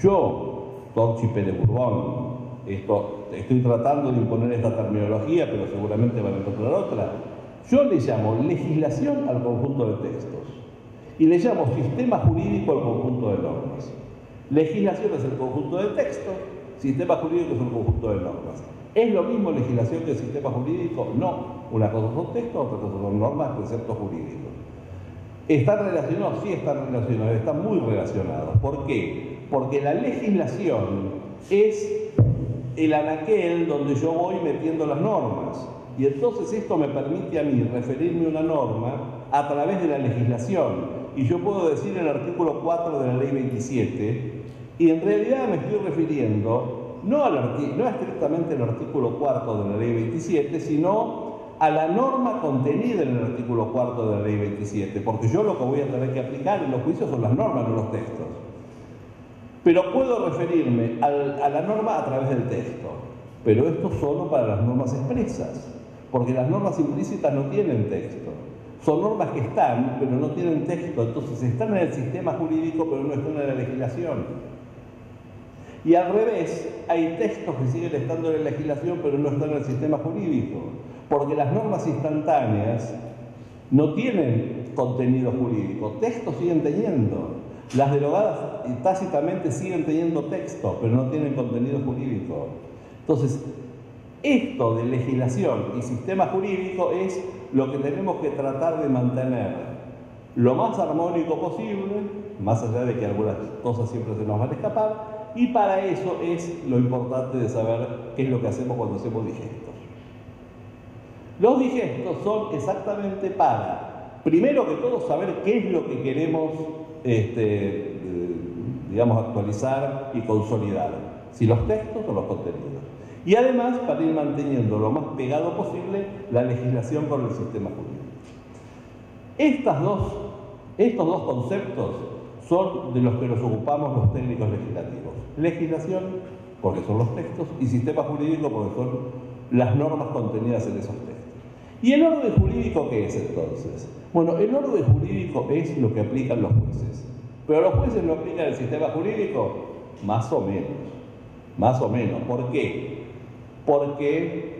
Yo, Torchi Pérez Bourbon, estoy tratando de imponer esta terminología, pero seguramente van a encontrar otra. Yo le llamo legislación al conjunto de textos y le llamo sistema jurídico al conjunto de normas. Legislación es el conjunto de textos Sistema jurídico es un conjunto de normas. ¿Es lo mismo legislación que el sistema jurídico? No. Una cosa son textos, otra cosa son normas, preceptos jurídicos. ¿Están relacionados? Sí, están relacionados, están muy relacionados. ¿Por qué? Porque la legislación es el anaquel donde yo voy metiendo las normas. Y entonces esto me permite a mí referirme a una norma a través de la legislación. Y yo puedo decir el artículo 4 de la ley 27, y en realidad me estoy refiriendo no estrictamente al artículo 4 de la ley 27, sino a la norma contenida en el artículo 4 de la ley 27, porque yo lo que voy a tener que aplicar en los juicios son las normas, no los textos. Pero puedo referirme a la norma a través del texto, pero esto solo para las normas expresas, porque las normas implícitas no tienen texto. Son normas que están, pero no tienen texto, entonces están en el sistema jurídico, pero no están en la legislación. Y al revés, hay textos que siguen estando en la legislación, pero no están en el sistema jurídico, porque las normas instantáneas no tienen contenido jurídico, textos siguen teniendo. Las derogadas tácitamente siguen teniendo texto, pero no tienen contenido jurídico. Entonces, esto de legislación y sistema jurídico es lo que tenemos que tratar de mantener lo más armónico posible, más allá de que algunas cosas siempre se nos van a escapar, y para eso es lo importante de saber qué es lo que hacemos cuando hacemos digestos. Los digestos son exactamente para, primero que todo, saber qué es lo que queremos digamos, actualizar y consolidar, si los textos o los contenidos. Y además para ir manteniendo lo más pegado posible la legislación con el sistema jurídico. Estos dos conceptos son de los que nos ocupamos los técnicos legislativos. Legislación, porque son los textos, y sistema jurídico, porque son las normas contenidas en esos textos. ¿Y el orden jurídico qué es entonces? Bueno, el orden jurídico es lo que aplican los jueces. ¿Pero los jueces no aplican el sistema jurídico? Más o menos. Más o menos. ¿Por qué? Porque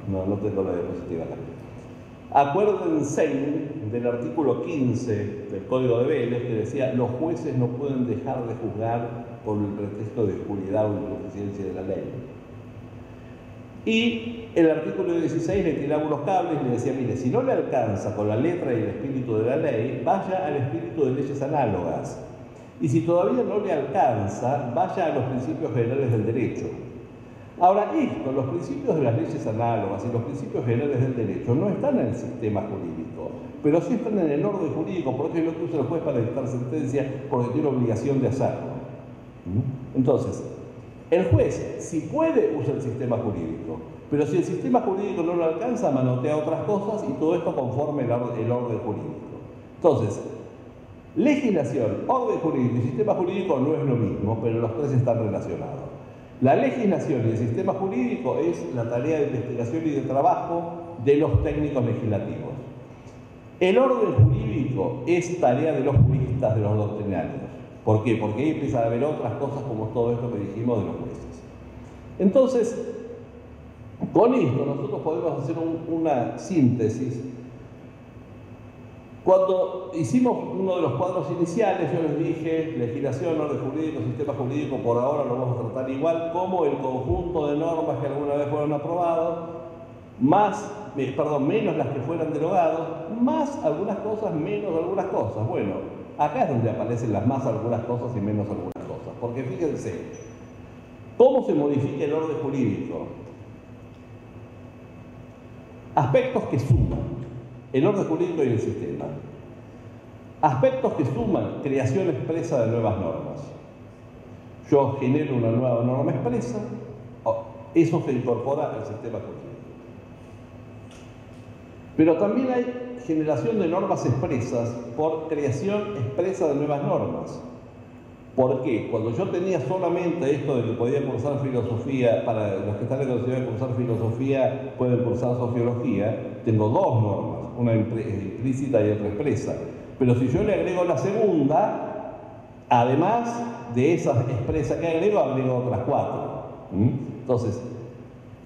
no tengo la diapositiva acá. Acuérdense del artículo 15 del Código de Vélez que decía: los jueces no pueden dejar de juzgar por el pretexto de oscuridad o insuficiencia de la ley. Y el artículo 16 le tiraba unos cables y le decía: mire, si no le alcanza con la letra y el espíritu de la ley, vaya al espíritu de leyes análogas. Y si todavía no le alcanza, vaya a los principios generales del derecho. Ahora, los principios de las leyes análogas y los principios generales del derecho no están en el sistema jurídico, pero sí están en el orden jurídico, porque es lo que usa el juez para dictar sentencia, porque tiene obligación de hacerlo. Entonces, el juez, si puede, usa el sistema jurídico, pero si el sistema jurídico no lo alcanza, manotea otras cosas y todo esto conforme el orden jurídico. Entonces, legislación, orden jurídico y sistema jurídico no es lo mismo, pero los tres están relacionados. La legislación y el sistema jurídico es la tarea de investigación y de trabajo de los técnicos legislativos. El orden jurídico es tarea de los juristas, de los doctrinarios. ¿Por qué? Porque ahí empiezan a haber otras cosas como todo esto que dijimos de los jueces. Entonces, con esto nosotros podemos hacer una síntesis. Cuando hicimos uno de los cuadros iniciales, yo les dije: legislación, orden jurídico, sistema jurídico, por ahora lo vamos a tratar igual como el conjunto de normas que alguna vez fueron aprobadas, menos las que fueran derogadas, más algunas cosas, menos algunas cosas. Bueno, acá es donde aparecen las más algunas cosas y menos algunas cosas, porque fíjense, ¿cómo se modifica el orden jurídico? Aspectos que suman. El orden jurídico y el sistema. Aspectos que suman: creación expresa de nuevas normas. Yo genero una nueva norma expresa, eso se incorpora al sistema jurídico. Pero también hay generación de normas expresas por creación expresa de nuevas normas. ¿Por qué? Cuando yo tenía solamente esto de que podía cursar filosofía, para los que están en la posibilidad de cursar filosofía pueden cursar sociología, tengo dos normas, una implícita y otra expresa. Pero si yo le agrego la segunda, además de esa expresa que agrego otras cuatro. Entonces,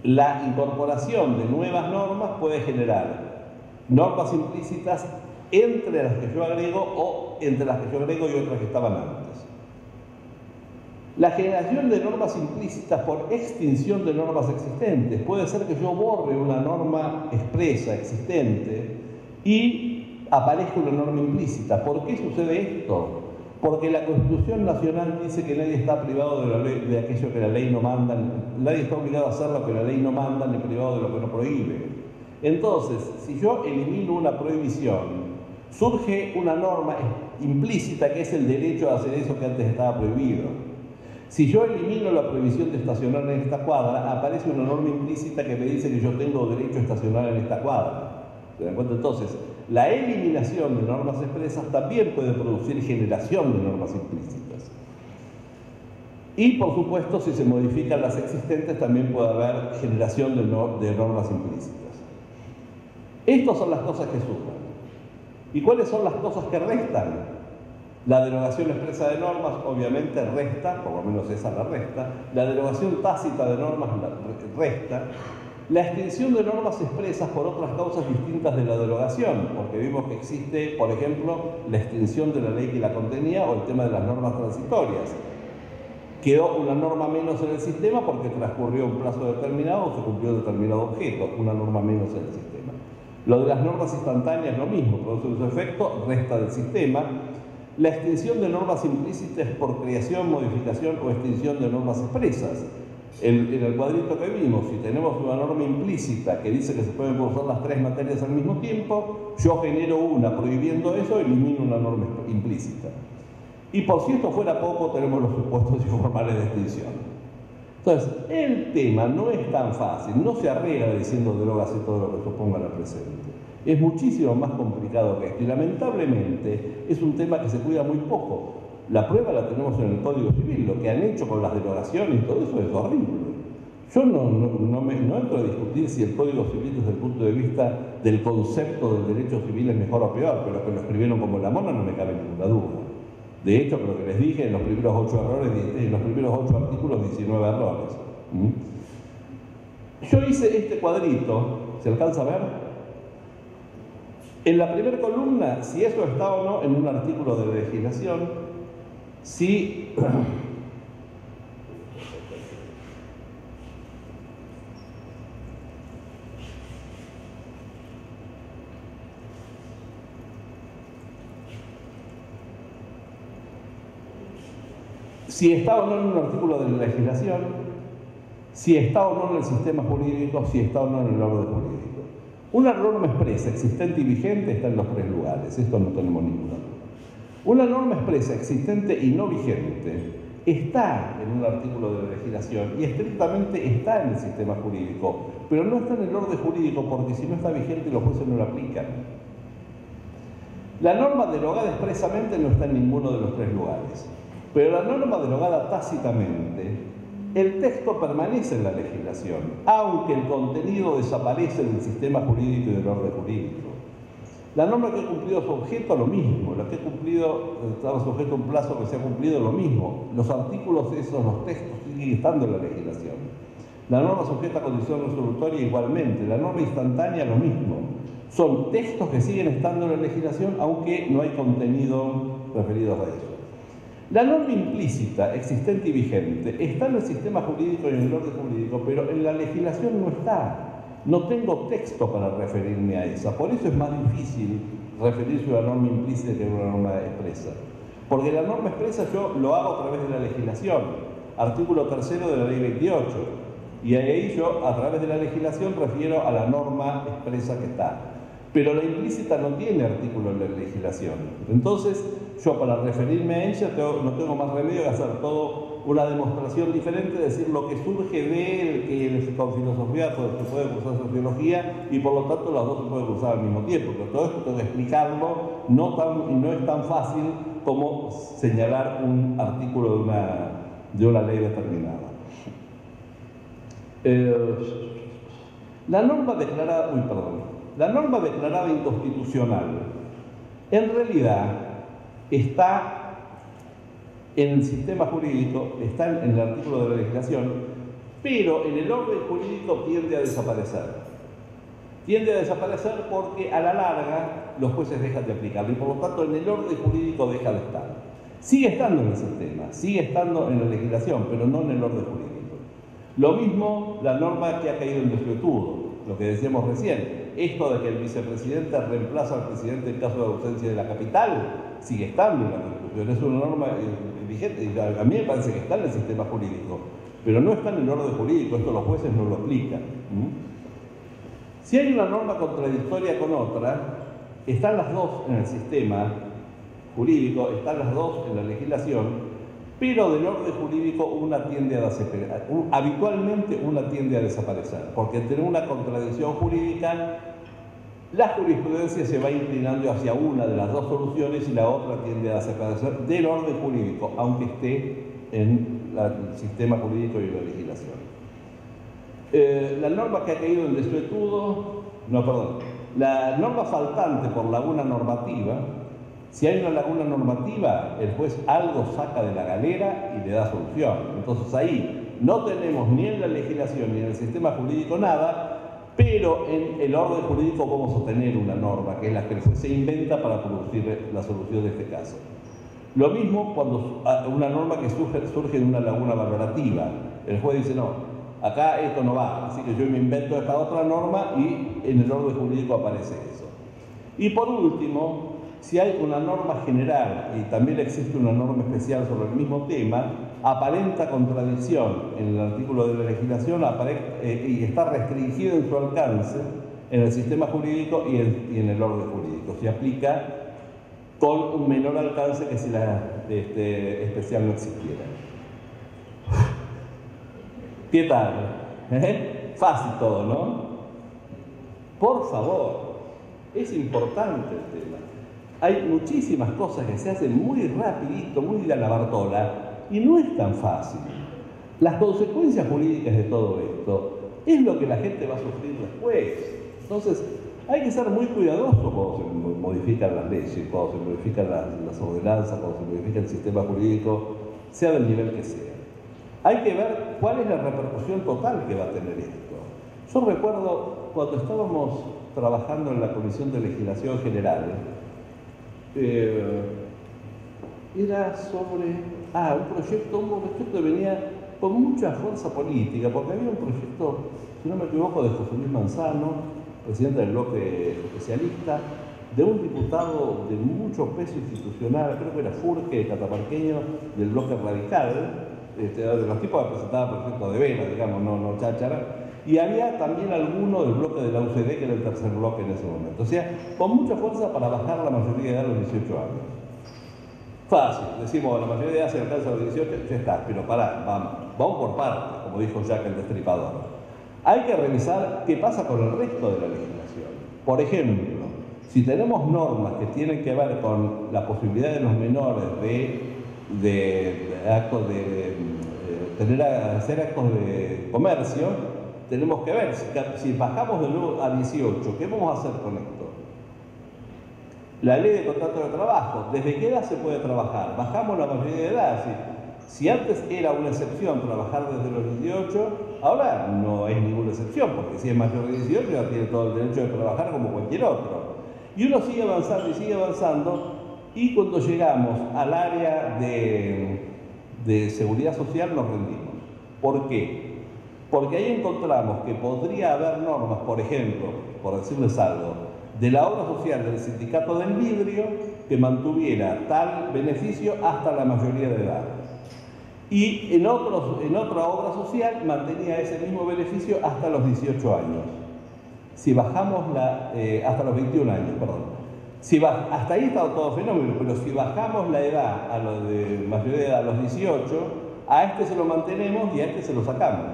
la incorporación de nuevas normas puede generar normas implícitas entre las que yo agrego o entre las que yo agrego y otras que estaban antes. La generación de normas implícitas por extinción de normas existentes. Puede ser que yo borre una norma expresa existente y aparezca una norma implícita. ¿Por qué sucede esto? Porque la Constitución Nacional dice que nadie está privado de aquello que la ley no manda, nadie está obligado a hacer lo que la ley no manda, ni privado de lo que no prohíbe. Entonces, si yo elimino una prohibición, surge una norma implícita que es el derecho a hacer eso que antes estaba prohibido. Si yo elimino la prohibición de estacionar en esta cuadra, aparece una norma implícita que me dice que yo tengo derecho a estacionar en esta cuadra. ¿Se dan cuenta? Entonces, la eliminación de normas expresas también puede producir generación de normas implícitas. Y, por supuesto, si se modifican las existentes, también puede haber generación de normas implícitas. Estas son las cosas que suman. ¿Y cuáles son las cosas que restan? La derogación expresa de normas, obviamente, resta, por lo menos esa la resta. La derogación tácita de normas resta. La extinción de normas expresas por otras causas distintas de la derogación, porque vimos que existe, por ejemplo, la extinción de la ley que la contenía o el tema de las normas transitorias. Quedó una norma menos en el sistema porque transcurrió un plazo determinado o se cumplió determinado objeto, una norma menos en el sistema. Lo de las normas instantáneas, lo mismo, produce su efecto, resta del sistema. La extinción de normas implícitas por creación, modificación o extinción de normas expresas. En el cuadrito que vimos, si tenemos una norma implícita que dice que se pueden cursar las tres materias al mismo tiempo, yo genero una prohibiendo eso, elimino una norma implícita. Y por si esto fuera poco, tenemos los supuestos informales de extinción. Entonces, el tema no es tan fácil, no se arregla diciendo drogas y todo lo que suponga la presente. Es muchísimo más complicado que esto y lamentablemente es un tema que se cuida muy poco. La prueba la tenemos en el Código Civil, lo que han hecho con las derogaciones y todo eso es horrible. Yo no entro a discutir si el Código Civil desde el punto de vista del concepto del derecho civil es mejor o peor, pero los que lo escribieron como la mona no me cabe ninguna duda. De hecho, lo que les dije, en los primeros 8 errores, en los primeros 8 artículos, 19 errores. Yo hice este cuadrito, ¿se alcanza a ver? En la primera columna, si eso está o no en un artículo de legislación, si está o no en un artículo de la legislación, si está o no en el sistema jurídico, si está o no en el orden jurídico. Una norma expresa, existente y vigente está en los 3 lugares, esto no tenemos ninguna duda. Una norma expresa, existente y no vigente está en un artículo de la legislación y estrictamente está en el sistema jurídico, pero no está en el orden jurídico porque si no está vigente los jueces no lo aplican. La norma derogada expresamente no está en ninguno de los 3 lugares, pero la norma derogada tácitamente, el texto permanece en la legislación, aunque el contenido desaparece del sistema jurídico y del orden jurídico. La norma que ha cumplido su objeto, lo mismo. La que ha cumplido, estaba sujeto a un plazo que se ha cumplido, lo mismo. Los artículos esos, los textos, siguen estando en la legislación. La norma sujeta a condición resolutoria igualmente. La norma instantánea, lo mismo. Son textos que siguen estando en la legislación, aunque no hay contenido referidos a eso. La norma implícita, existente y vigente, está en el sistema jurídico y en el orden jurídico, pero en la legislación no está. No tengo texto para referirme a esa. Por eso es más difícil referirse a una norma implícita que a una norma expresa. Porque la norma expresa yo lo hago a través de la legislación. Artículo 3 de la Ley 28. Y ahí yo, a través de la legislación, refiero a la norma expresa que está. Pero la implícita no tiene artículo en la legislación. Entonces, yo para referirme a ella no tengo más remedio que hacer todo una demostración diferente, decir lo que surge de que con filosofía se puede cursar sociología y por lo tanto las dos se pueden cursar al mismo tiempo. Pero todo esto tengo que explicarlo, no es tan fácil como señalar un artículo de una ley determinada. La norma declarada inconstitucional en realidad está en el sistema jurídico, está en el artículo de la legislación, pero en el orden jurídico tiende a desaparecer. Tiende a desaparecer porque a la larga los jueces dejan de aplicarlo y por lo tanto en el orden jurídico deja de estar. Sigue estando en el sistema, sigue estando en la legislación, pero no en el orden jurídico. Lo mismo la norma que ha caído en desuetudo, lo que decíamos recién, esto de que el vicepresidente reemplaza al presidente en caso de ausencia de la capital, sigue estando en la Constitución, es una norma vigente, y a mí me parece que está en el sistema jurídico, pero no está en el orden jurídico, esto los jueces no lo aplican. Si hay una norma contradictoria con otra, están las dos en el sistema jurídico, están las dos en la legislación, pero del orden jurídico una tiende a desaparecer, habitualmente una tiende a desaparecer, porque entre una contradicción jurídica, la jurisprudencia se va inclinando hacia una de las dos soluciones y la otra tiende a desaparecer del orden jurídico, aunque esté en el sistema jurídico y la legislación. La norma que ha caído en desuetudo, la norma faltante por laguna normativa. Si hay una laguna normativa, el juez algo saca de la galera y le da solución. Entonces ahí no tenemos ni en la legislación ni en el sistema jurídico nada, pero en el orden jurídico vamos a tener una norma, que es la que el juez se inventa para producir la solución de este caso. Lo mismo cuando una norma que surge de una laguna valorativa. El juez dice, no, acá esto no va, así que yo me invento esta otra norma y en el orden jurídico aparece eso. Y por último, si hay una norma general y también existe una norma especial sobre el mismo tema, aparenta contradicción en el artículo de la legislación y está restringido en su alcance en el sistema jurídico y en el orden jurídico. Se aplica con un menor alcance que si la especial no existiera. ¿Qué tal? Fácil todo, ¿no? Por favor, es importante el tema. Hay muchísimas cosas que se hacen muy rapidito, muy de la Bartola, y no es tan fácil. Las consecuencias jurídicas de todo esto es lo que la gente va a sufrir después. Entonces, hay que ser muy cuidadoso cuando se modifican las leyes, cuando se modifican las ordenanzas, cuando se modifica el sistema jurídico, sea del nivel que sea. Hay que ver cuál es la repercusión total que va a tener esto. Yo recuerdo cuando estábamos trabajando en la Comisión de Legislación General, era sobre un proyecto que venía con mucha fuerza política, porque había un proyecto, si no me equivoco, de José Luis Manzano, presidente del bloque socialista, de un diputado de mucho peso institucional, creo que era Furque, catamarqueño, del bloque radical, de los tipos que presentaban proyectos de vela, digamos, no cháchara, y había también alguno del bloque de la UCD, que era el tercer bloque en ese momento. O sea, con mucha fuerza para bajar la mayoría de edad a los 18 años. Fácil, decimos, la mayoría de edad se alcanza a los 18, ya está, pero vamos por partes, como dijo Jack el Destripador. Hay que revisar qué pasa con el resto de la legislación. Por ejemplo, si tenemos normas que tienen que ver con la posibilidad de los menores de hacer actos de comercio, tenemos que ver si bajamos de nuevo a 18, ¿qué vamos a hacer con esto? La ley de contrato de trabajo, ¿desde qué edad se puede trabajar? Bajamos la mayoría de edad. Si antes era una excepción trabajar desde los 18, ahora no es ninguna excepción, porque si es mayor de 18 ya tiene todo el derecho de trabajar como cualquier otro. Y uno sigue avanzando, y cuando llegamos al área de seguridad social nos rendimos. ¿Por qué? Porque ahí encontramos que podría haber normas, por ejemplo, por decirles algo, de la obra social del sindicato del vidrio que mantuviera tal beneficio hasta la mayoría de edad. Y en otra obra social mantenía ese mismo beneficio hasta los 18 años. Si bajamos hasta los 21 años, perdón. Hasta ahí está todo fenómeno, pero si bajamos la edad a lo de mayoría de edad a los 18, a este se lo mantenemos y a este se lo sacamos.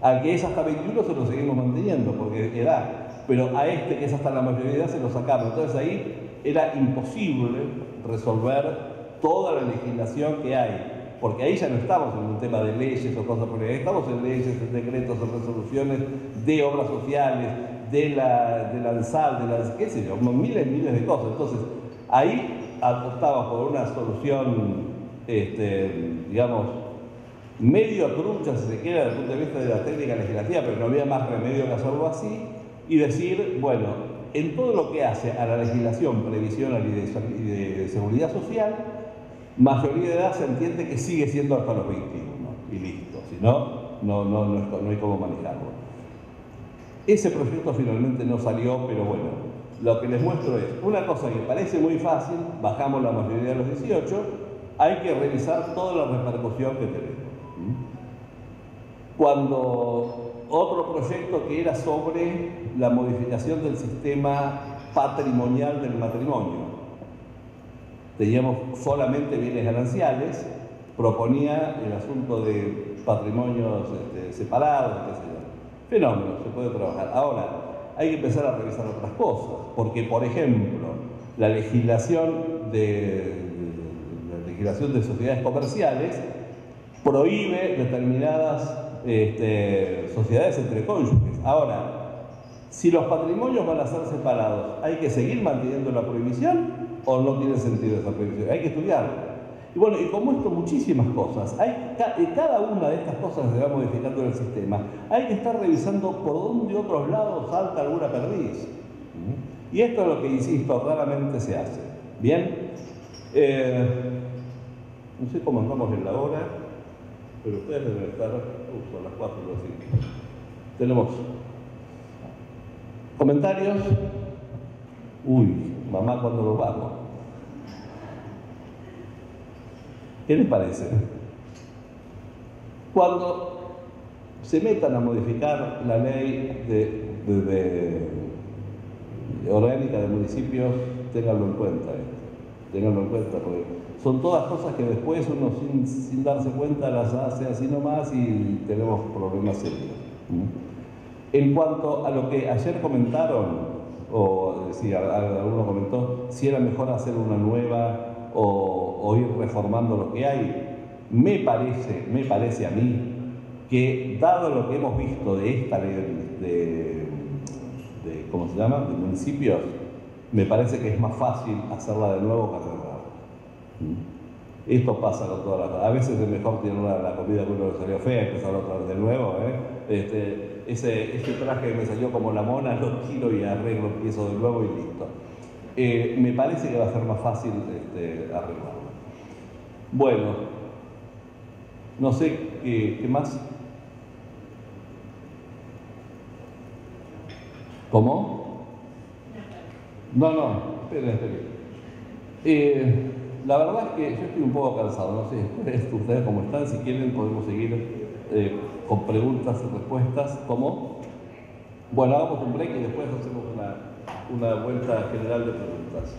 Al que es hasta 21 se lo seguimos manteniendo, porque edad. Pero a este que es hasta la mayoría de edad se lo sacamos. Entonces ahí era imposible resolver toda la legislación que hay, porque ahí ya no estamos en un tema de leyes o cosas por ahí, estamos en leyes, en decretos, en resoluciones de obras sociales, de la ANSAL, qué sé yo, miles y miles de cosas. Entonces ahí apostaba por una solución, digamos, medio trucha, si se quiere, desde el punto de vista de la técnica legislativa, pero no había más remedio que hacerlo así, y decir, bueno, en todo lo que hace a la legislación previsional y de seguridad social, mayoría de edad se entiende que sigue siendo hasta los 21 y listo, si no, no hay cómo manejarlo. Ese proyecto finalmente no salió, pero bueno, lo que les muestro es una cosa que parece muy fácil, bajamos la mayoría de los 18, hay que revisar toda la repercusión que tenemos. Cuando otro proyecto que era sobre la modificación del sistema patrimonial del matrimonio, teníamos solamente bienes gananciales, proponía el asunto de patrimonios separados, qué sé yo. Fenómeno, se puede trabajar. Ahora, hay que empezar a revisar otras cosas, porque, por ejemplo, la legislación de sociedades comerciales prohíbe determinadas sociedades entre cónyuges. Ahora, si los patrimonios van a ser separados, ¿hay que seguir manteniendo la prohibición o no tiene sentido esa prohibición? Hay que estudiarla. Y bueno, y como esto, muchísimas cosas. Cada una de estas cosas que se va modificando en el sistema, hay que estar revisando por dónde otros lados salta alguna perdiz. Y esto es lo que, insisto, raramente se hace. Bien, no sé cómo andamos en la hora, pero ustedes deben estar, son las 4 o las 5. Tenemos comentarios. Uy, mamá, ¿cuándo nos vamos? ¿Qué les parece? Cuando se metan a modificar la ley orgánica de municipios, ténganlo en cuenta. Ténganlo en cuenta, porque son todas cosas que después uno sin darse cuenta las hace así nomás y tenemos problemas serios. En cuanto a lo que ayer comentaron, o si alguno comentó, si era mejor hacer una nueva o ir reformando lo que hay, me parece a mí que, dado lo que hemos visto de esta ley de ¿cómo se llama?, de municipios, me parece que es más fácil hacerla de nuevo que arreglarla. Esto pasa con todas las... A veces es mejor tirar la comida que uno le salió fea y empezar otra vez de nuevo. Ese traje que me salió como la mona, lo tiro y arreglo, empiezo de nuevo y listo. Me parece que va a ser más fácil arreglarlo. Bueno, no sé qué más. ¿Cómo? No, espere. La verdad es que yo estoy un poco cansado, no sé ustedes cómo están, si quieren podemos seguir con preguntas y respuestas. ¿Cómo? Bueno, hagamos un break y después hacemos una vuelta general de preguntas.